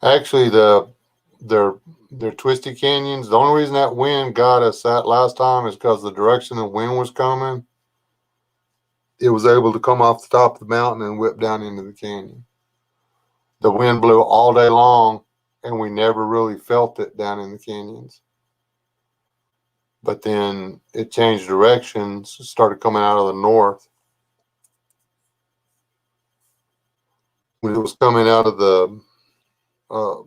Actually, they're twisty canyons. The only reason that wind got us that last time is because the direction the wind was coming, it was able to come off the top of the mountain and whip down into the canyon. The wind blew all day long, and we never really felt it down in the canyons. But then it changed directions, started coming out of the north. When it was coming out of the I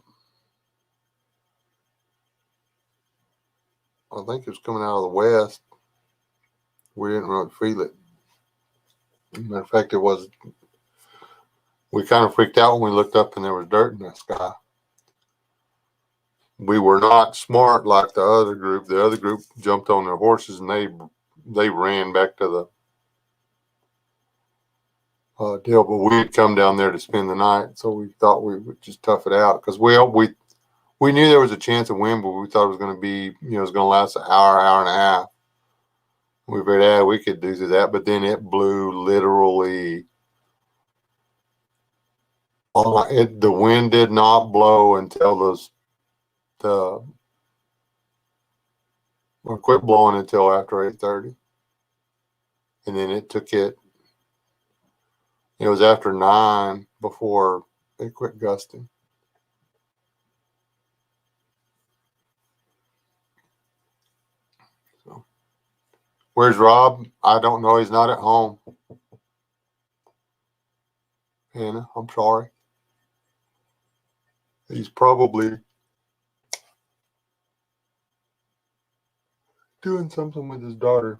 think it was coming out of the west. We didn't really feel it. Matter of fact, we kind of freaked out when we looked up and there was dirt in the sky. We were not smart like the other group. The other group jumped on their horses and they ran back to the deal. But we had come down there to spend the night, so we thought we would just tough it out because we knew there was a chance of wind, but we thought it was going to be it was going to last an hour and a half. We figured, we could do that, but then it blew literally. The wind did not blow until quit blowing until after 8:30, and then it took it. It was after 9 before it quit gusting. So, where's Rob? I don't know. He's not at home. Hannah, I'm sorry. He's probably doing something with his daughter.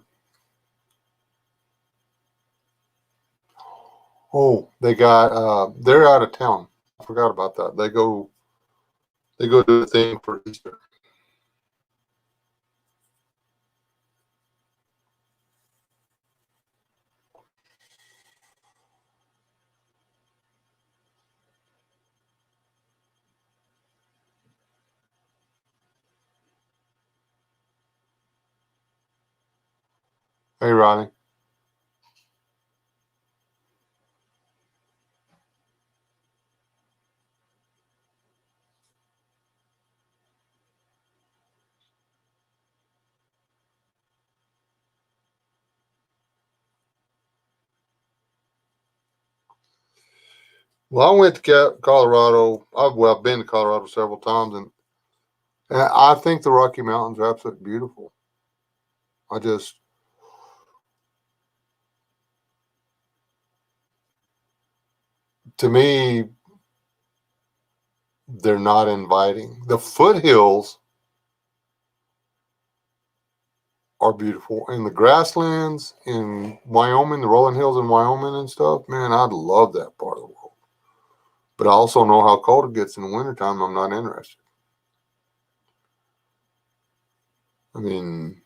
Oh, they're out of town. I forgot about that. They go do a thing for Easter. Hey, Ronnie. Well, I went to Colorado. I've been to Colorado several times, and I think the Rocky Mountains are absolutely beautiful. To me, they're not inviting. The foothills are beautiful, and the grasslands in Wyoming, the rolling hills in Wyoming and stuff, man, I'd love that part of the world. But I also know how cold it gets in the wintertime. I'm not interested. I mean,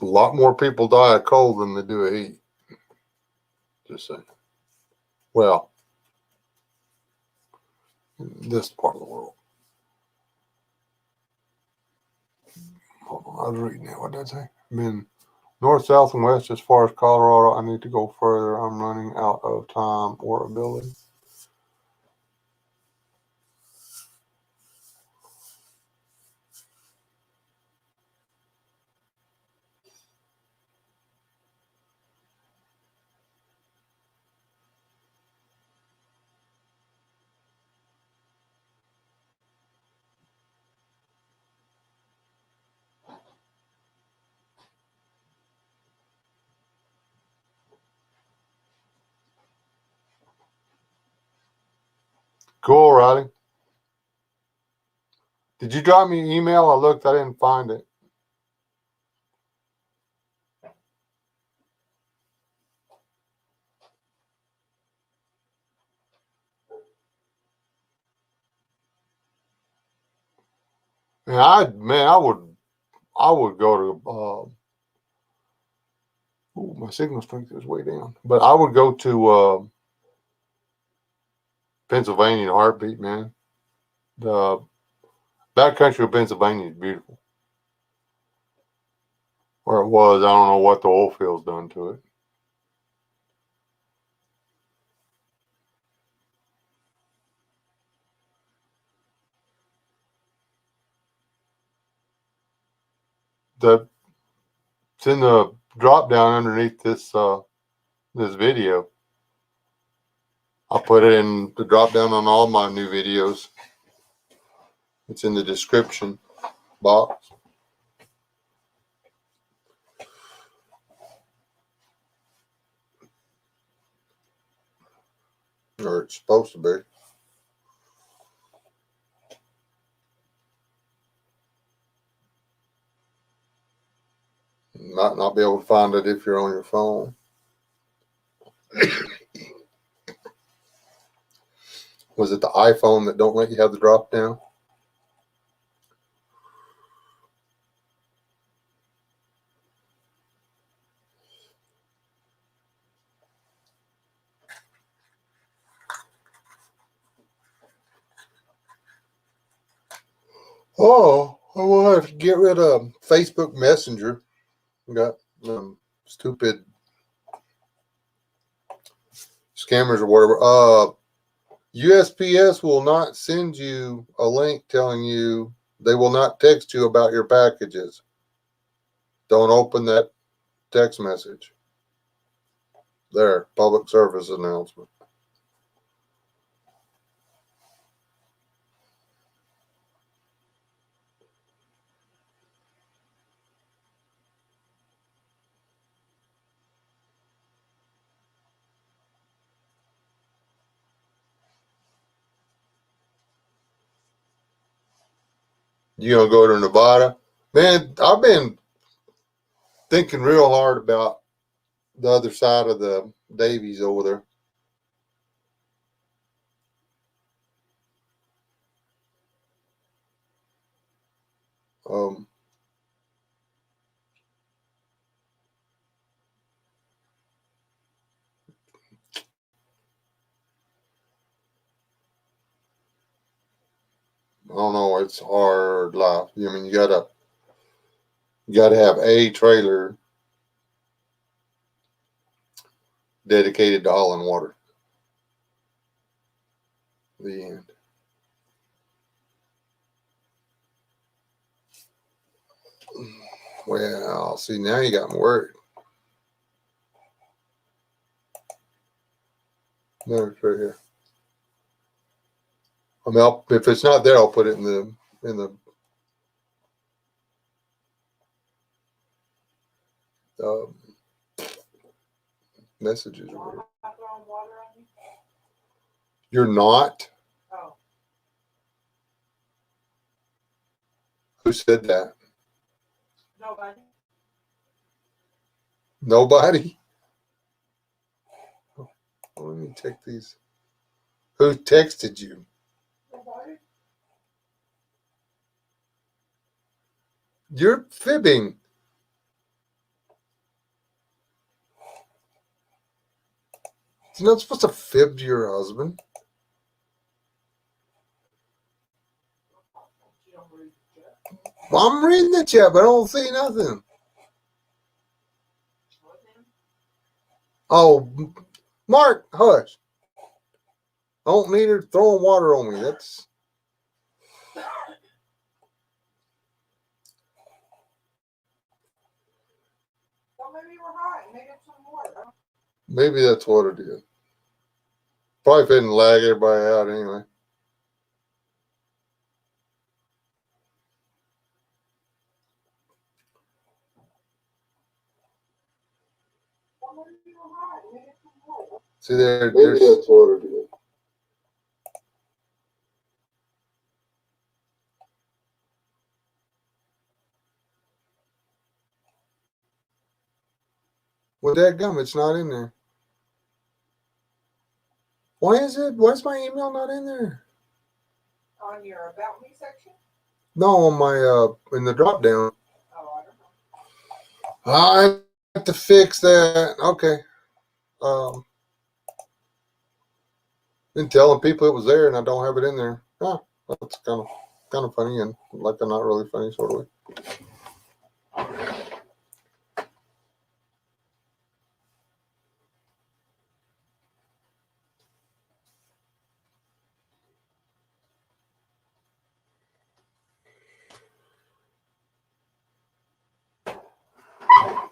A lot more people die of cold than they do of heat. Just saying. Well, in this part of the world. Hold on, I was reading that. What did I say? Been north, south, and west as far as Colorado. I need to go further. I'm running out of time or ability. Cool, Riley. Did you drop me an email? I looked, I didn't find it. And I would go to. My signal strength is way down, but I would go to Pennsylvania in a heartbeat, man. The backcountry of Pennsylvania is beautiful. Or it was. I don't know what the oil field's done to it. It's in the drop down underneath this video. I'll put it in the drop down on all my new videos. It's in the description box. Or it's supposed to be. You might not be able to find it if you're on your phone. Was it the iPhone that don't let you have the drop down? Oh, I will have to get rid of Facebook Messenger. We got stupid scammers or whatever. USPS will not send you a link telling you they will not text you about your packages. Don't open that text message. There, public service announcement. You gonna go to Nevada? Man, I've been thinking real hard about the other side of the Davies over there. Um, I don't know. It's hard life. I mean, you gotta have a trailer dedicated to hauling water. The end. Well, see, now you got me worried. No, it's right here. I mean, if it's not there, I'll put it in the um, messages or whatever. You're not? Oh. Who said that? Nobody. Nobody? Oh, let me check these. Who texted you? Nobody. You're fibbing. You're not supposed to fib to your husband. You don't read the chat. Well, I'm reading the chat, but I don't see nothing. What then? Oh, Mark, hush. I don't need her throwing water on me. That's... Well, maybe you were hot and made up some water. Maybe that's what it is. Probably couldn't lag everybody out anyway. Well, maybe you were hot and made up some water. See there, Maybe that's what it is. Well, that gum, it's not in there. Why is it? Why is my email not in there? On your About Me section? No, on my in the drop down. Oh, I don't know. I have to fix that. Okay. Been telling people it was there and I don't have it in there. Huh, that's kind of funny and like a not really funny sort of way.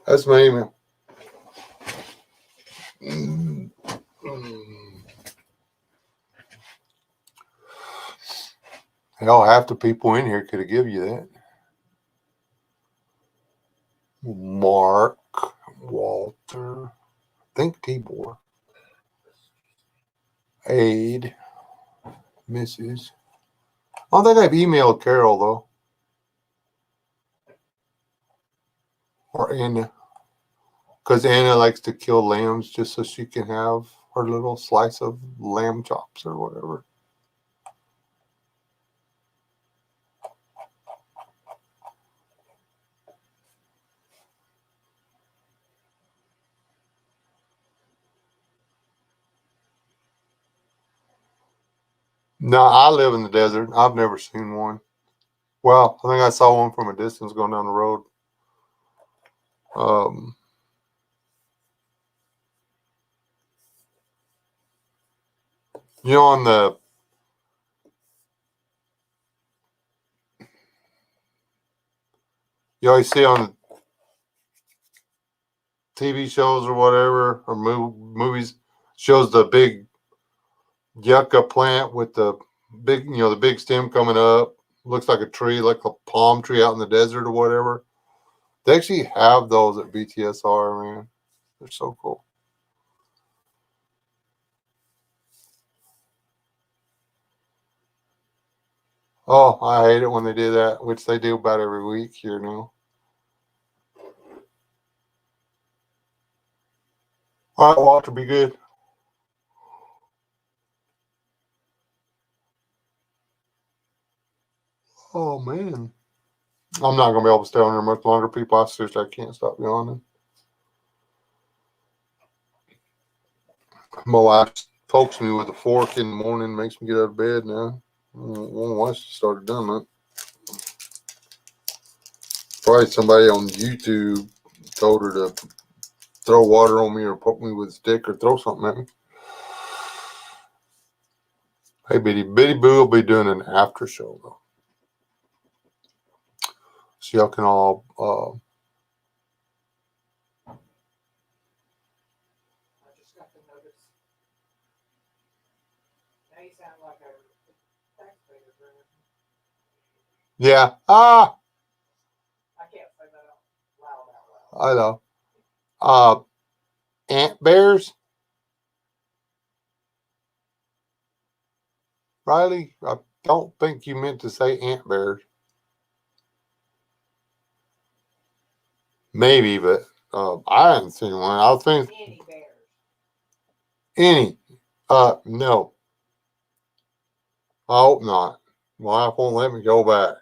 That's my email. Hell, half the people in here could have given you that. Mark, Walter, I think Tibor, Aid, Mrs. I don't think I've emailed Carol though. Or Anna. Because Anna likes to kill lambs just so she can have her little slice of lamb chops or whatever. No, I live in the desert. I've never seen one. Well, I think I saw one from a distance going down the road. You know, on the you always see on the TV shows or whatever, or movies, shows the big yucca plant with the big, the big stem coming up. Looks like a tree, like a palm tree out in the desert or whatever. They actually have those at BTSR, man. They're so cool. Oh, I hate it when they do that, which they do about every week here now. All right, Walter, be good. Oh, man. I'm not going to be able to stay on here much longer, people. I seriously, I can't stop yawning. My wife pokes me with a fork in the morning, makes me get out of bed now. I don't know why she started doing that. Probably somebody on YouTube told her to throw water on me or poke me with a stick or throw something at me. Hey, Bitty Boo will be doing an after show, though. So y'all can all I just got the notice. Now you sound like a taxpayer. yeah. I can't say that out loud. I know. Ant bears. Riley, I don't think you meant to say ant bears. Maybe, but I haven't seen one. I think Any bears. any. No. I hope not. My wife won't let me go back.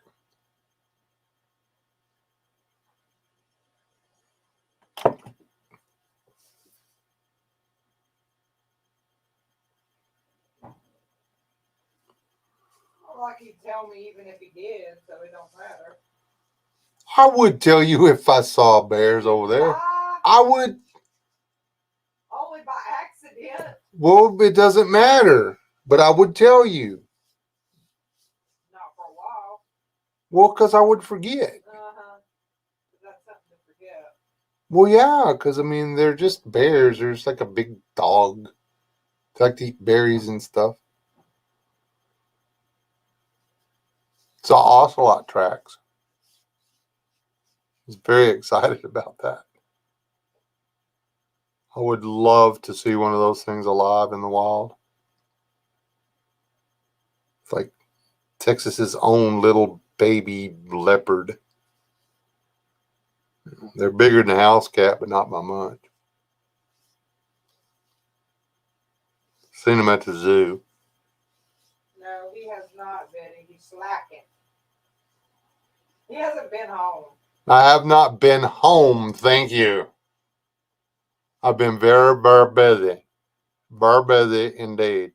like he'd tell me even if he did, so it don't matter. I would tell you if I saw bears over there. I would. Only by accident. Well, it doesn't matter. But I would tell you. Not for a while. Well, because I would forget. That's something to forget. Well, yeah, because I mean, they're just bears. They're just like a big dog. They like to eat berries and stuff. Saw ocelot tracks. I was very excited about that. I would love to see one of those things alive in the wild. It's like Texas's own little baby leopard. They're bigger than a house cat, but not by much. Seen them at the zoo. No, he has not been. He's slacking. He hasn't been home. I have not been home, thank you. I've been very, very busy. Very busy indeed.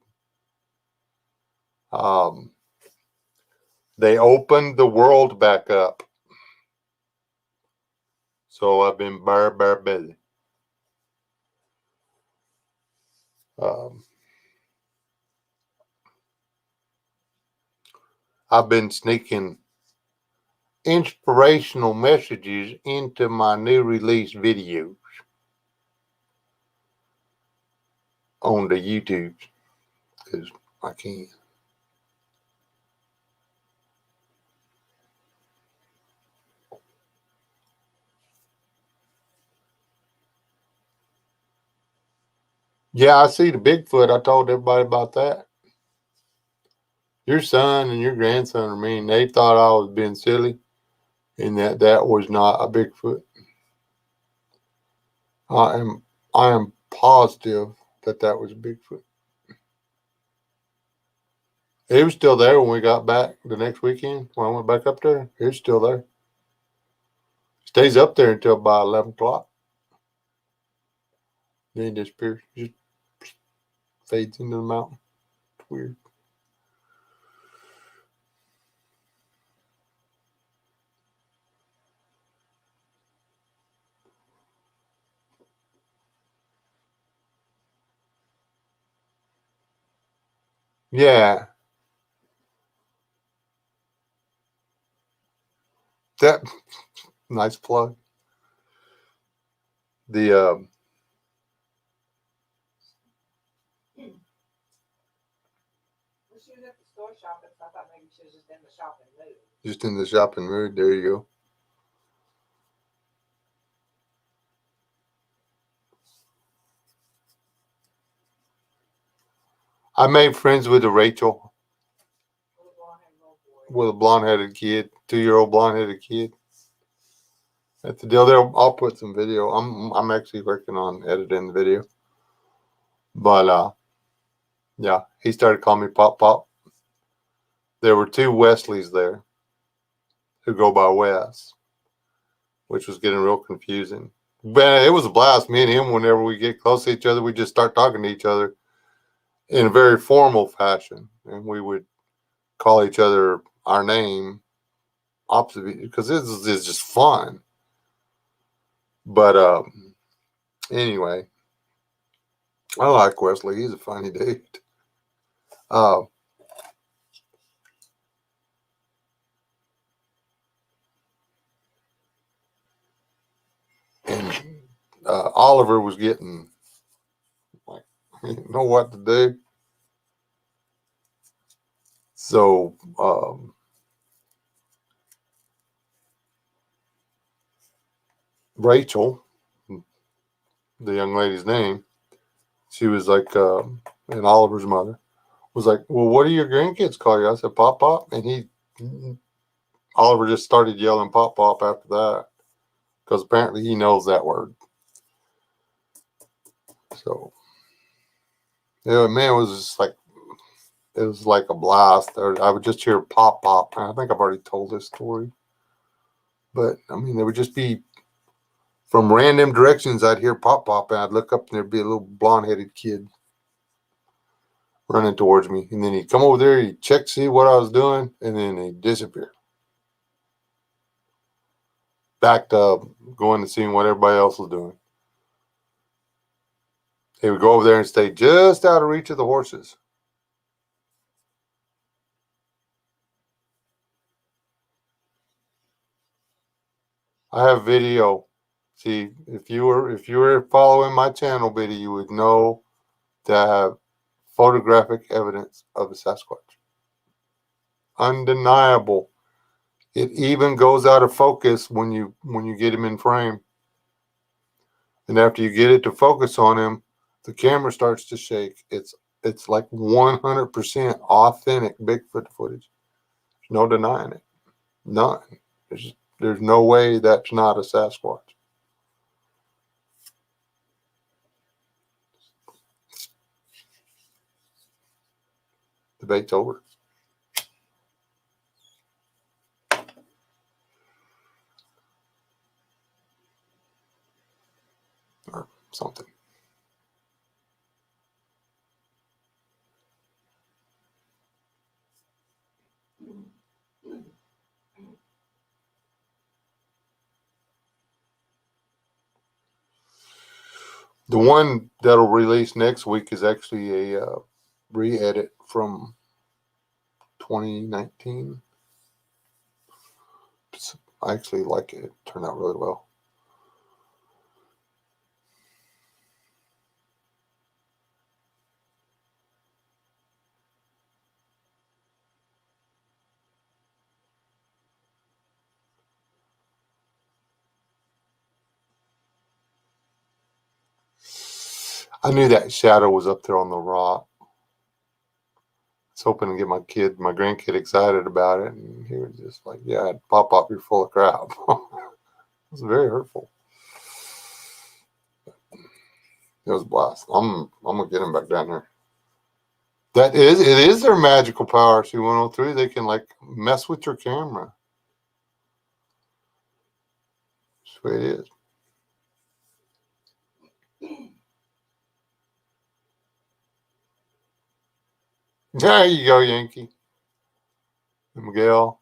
They opened the world back up. So I've been very, very busy. I've been sneaking inspirational messages into my new release videos on the YouTube because I can. Yeah, I see the Bigfoot. I told everybody about that. Your son and your grandson are mean. They thought I was being silly and that was not a Bigfoot. I am positive that was a Bigfoot. He was still there when we got back the next weekend. When I went back up there, he was still there. Stays up there until about 11 o'clock. Then he disappears. Just fades into the mountain. It's weird. Yeah. That nice plug. The She was at the store shopping, so I thought maybe she was just in the shopping mood. just in the shopping mood. There you go. I made friends with a Rachel. With a blonde-headed kid, 2-year-old blonde-headed kid. That's the deal there. I'll put some video. I'm actually working on editing the video. But yeah, he started calling me Pop Pop. There were 2 Wesleys there who go by Wes, which was getting real confusing. But it was a blast. Me and him, whenever we get close to each other, we just start talking to each other in a very formal fashion. And we would call each other our name opposite because it's just fun. But anyway, I like Wesley. He's a funny dude. And Oliver was getting like, he didn't know what to do. So Rachel, the young lady's name, she was like, and Oliver's mother was like, well, what do your grandkids call you? I said, Pop Pop. And Oliver just started yelling Pop Pop after that because apparently he knows that word. So, yeah, man, it was like a blast. I would just hear Pop Pop. And I think I've already told this story. But, I mean, there would just be, from random directions, I'd hear Pop Pop, and I'd look up, and there'd be a little blonde-headed kid running towards me. And then he'd come over there, he'd check to see what I was doing, and then he'd disappear. Back to going and seeing what everybody else was doing. He would go over there and stay just out of reach of the horses. I have video. See, if you were following my channel, Biddy, you would know that I have photographic evidence of a Sasquatch. Undeniable. It even goes out of focus when you get him in frame. And after you get it to focus on him, the camera starts to shake. It's like 100% authentic Bigfoot footage. There's no denying it. None. There's no way that's not a Sasquatch. Debate's over. Or something. The one that'll release next week is actually a re-edit from 2019. I actually like it. It turned out really well. I knew that shadow was up there on the rock. I was hoping to get my grandkid excited about it, and he was just like, "Yeah, Pop, you're full of crap." It was very hurtful. It was a blast. I'm gonna get him back down here. It is their magical power, C103. They can like mess with your camera. That's the way it is. There you go, Yankee. And Miguel.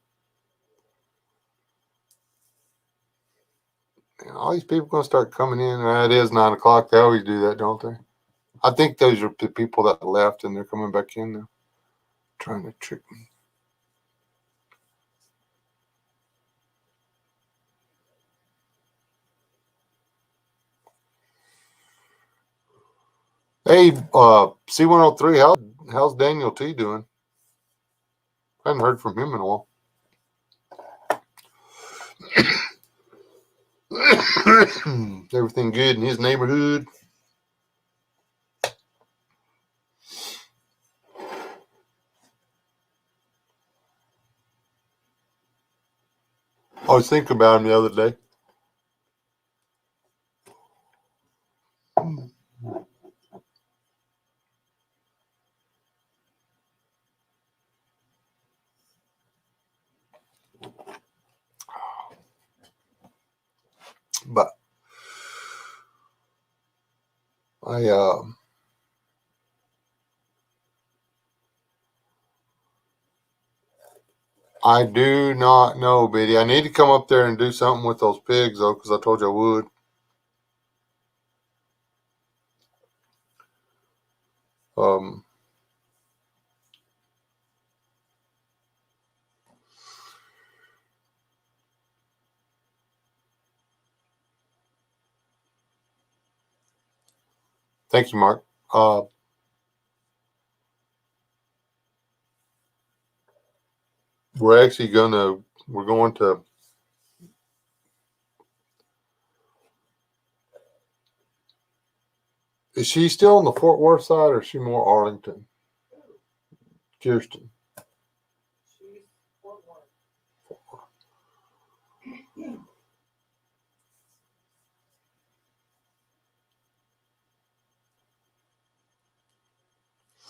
And all these people going to start coming in. It is 9 o'clock. They always do that, don't they? I think those are the people that left and they're coming back in now. Trying to trick me. Hey, C103, how's Daniel T doing? I haven't heard from him in a while. Everything good in his neighborhood? I was thinking about him the other day. But I do not know, Biddy. I need to come up there and do something with those pigs, though, because I told you I would. Thank you, Mark. We're going to, is she still on the Fort Worth side or is she more Arlington? Kirsten. She's Fort Worth.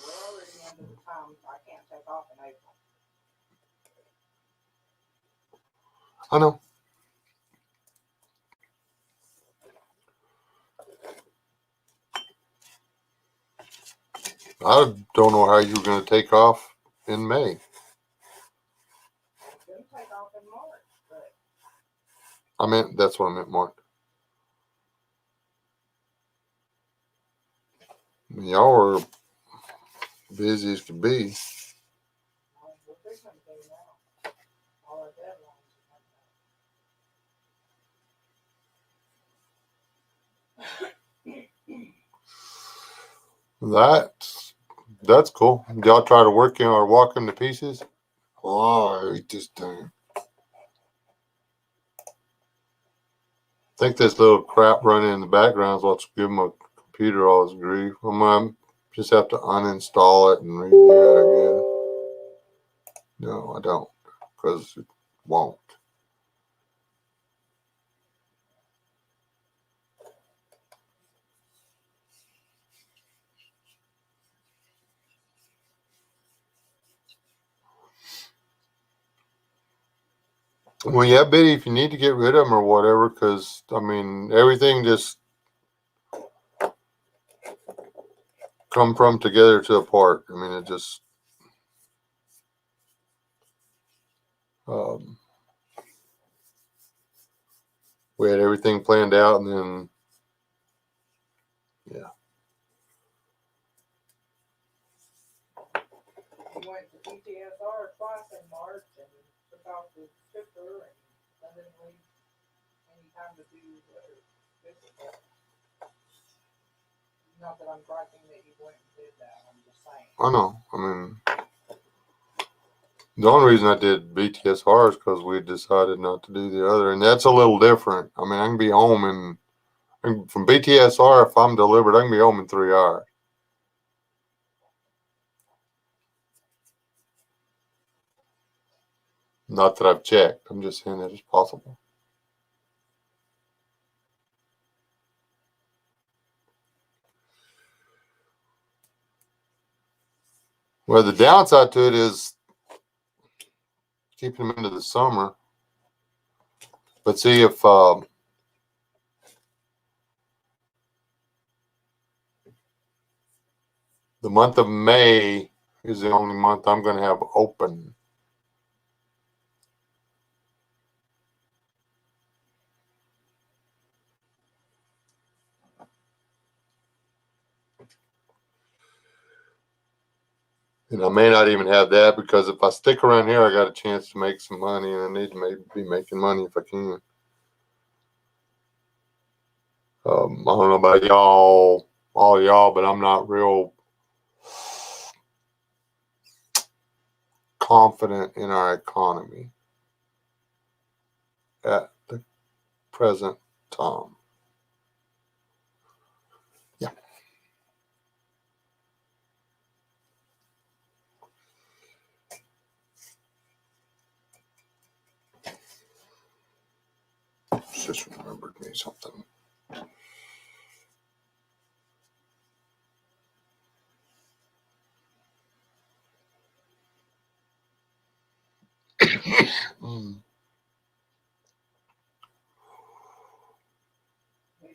We're already into the time I can't take off in April. I know. I don't know how you're going to take off in May. I'm gonna take off in March, but That's what I meant, Mark. Y'all are busy as can be. we're fixing to do now. All our deadlines are coming up. That's cool. Did y'all try to work him or walk him to pieces? Oh, I hate this thing. I think this little crap running in the background is what's giving my computer all this grief. I'm gonna just have to uninstall it and redo it again. No, I don't, because it won't. Well, yeah, Biddy, if you need to get rid of them or whatever, because, everything just come from together to apart. It just, we had everything planned out, and then, yeah. We went to PTSR twice in March and took off the shifter and didn't leave any time to do physical. Not that I'm griping that you went and did that, I'm just saying. I know. The only reason I did BTSR is because we decided not to do the other, and that's a little different. I can be home from BTSR, if I'm delivered, I can be home in 3 hours. Not that I've checked. I'm just saying that it's possible. Well, the downside to it is keeping them into the summer. But see, if the month of May is the only month I'm going to have open. And I may not even have that, because if I stick around here, I got a chance to make some money, and I need to be making money if I can. I don't know about all y'all, but I'm not real confident in our economy at the present time. Yeah. Just remembered me something. Need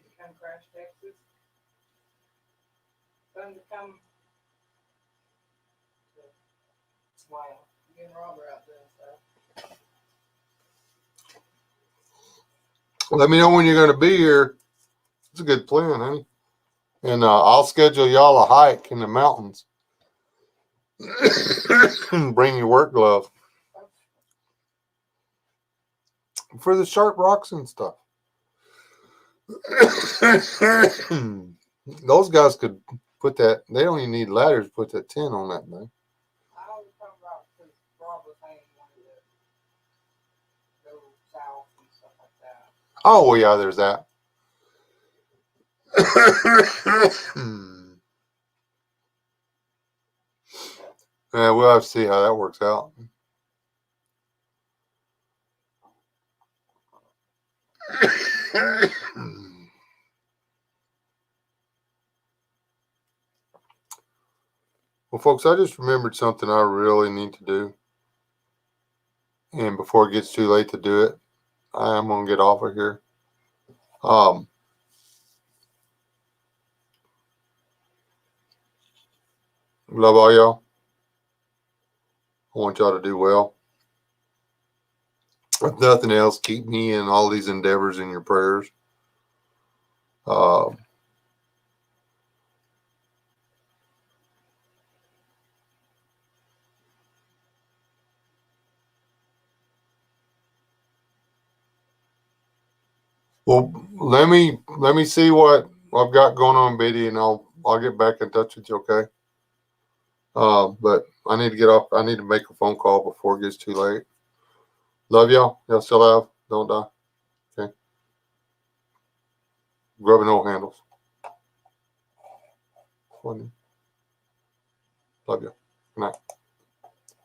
to come crash Texas. Fun to come. Wow, getting Robert out doing stuff. Let me know when you're going to be here. It's a good plan, honey. And I'll schedule y'all a hike in the mountains. Bring your work glove for the sharp rocks and stuff. Those guys could put that. They don't even need ladders to put that tent on that thing. I always come about because Rob was saying he wanted to go south and stuff like that. Oh, well, yeah, there's that. Yeah, we'll have to see how that works out. Well, folks, I just remembered something I really need to do. And before it gets too late to do it, I am going to get off of here. Love all y'all. I want y'all to do well. If nothing else, keep me in all these endeavors in your prayers. Uh, well, let me see what I've got going on, Biddy, and I'll get back in touch with you. Okay. But I need to get off. I need to make a phone call before it gets too late. Love y'all. Y'all still have. Don't die. Okay. Grubbing old handles. Funny. Love you. Good night.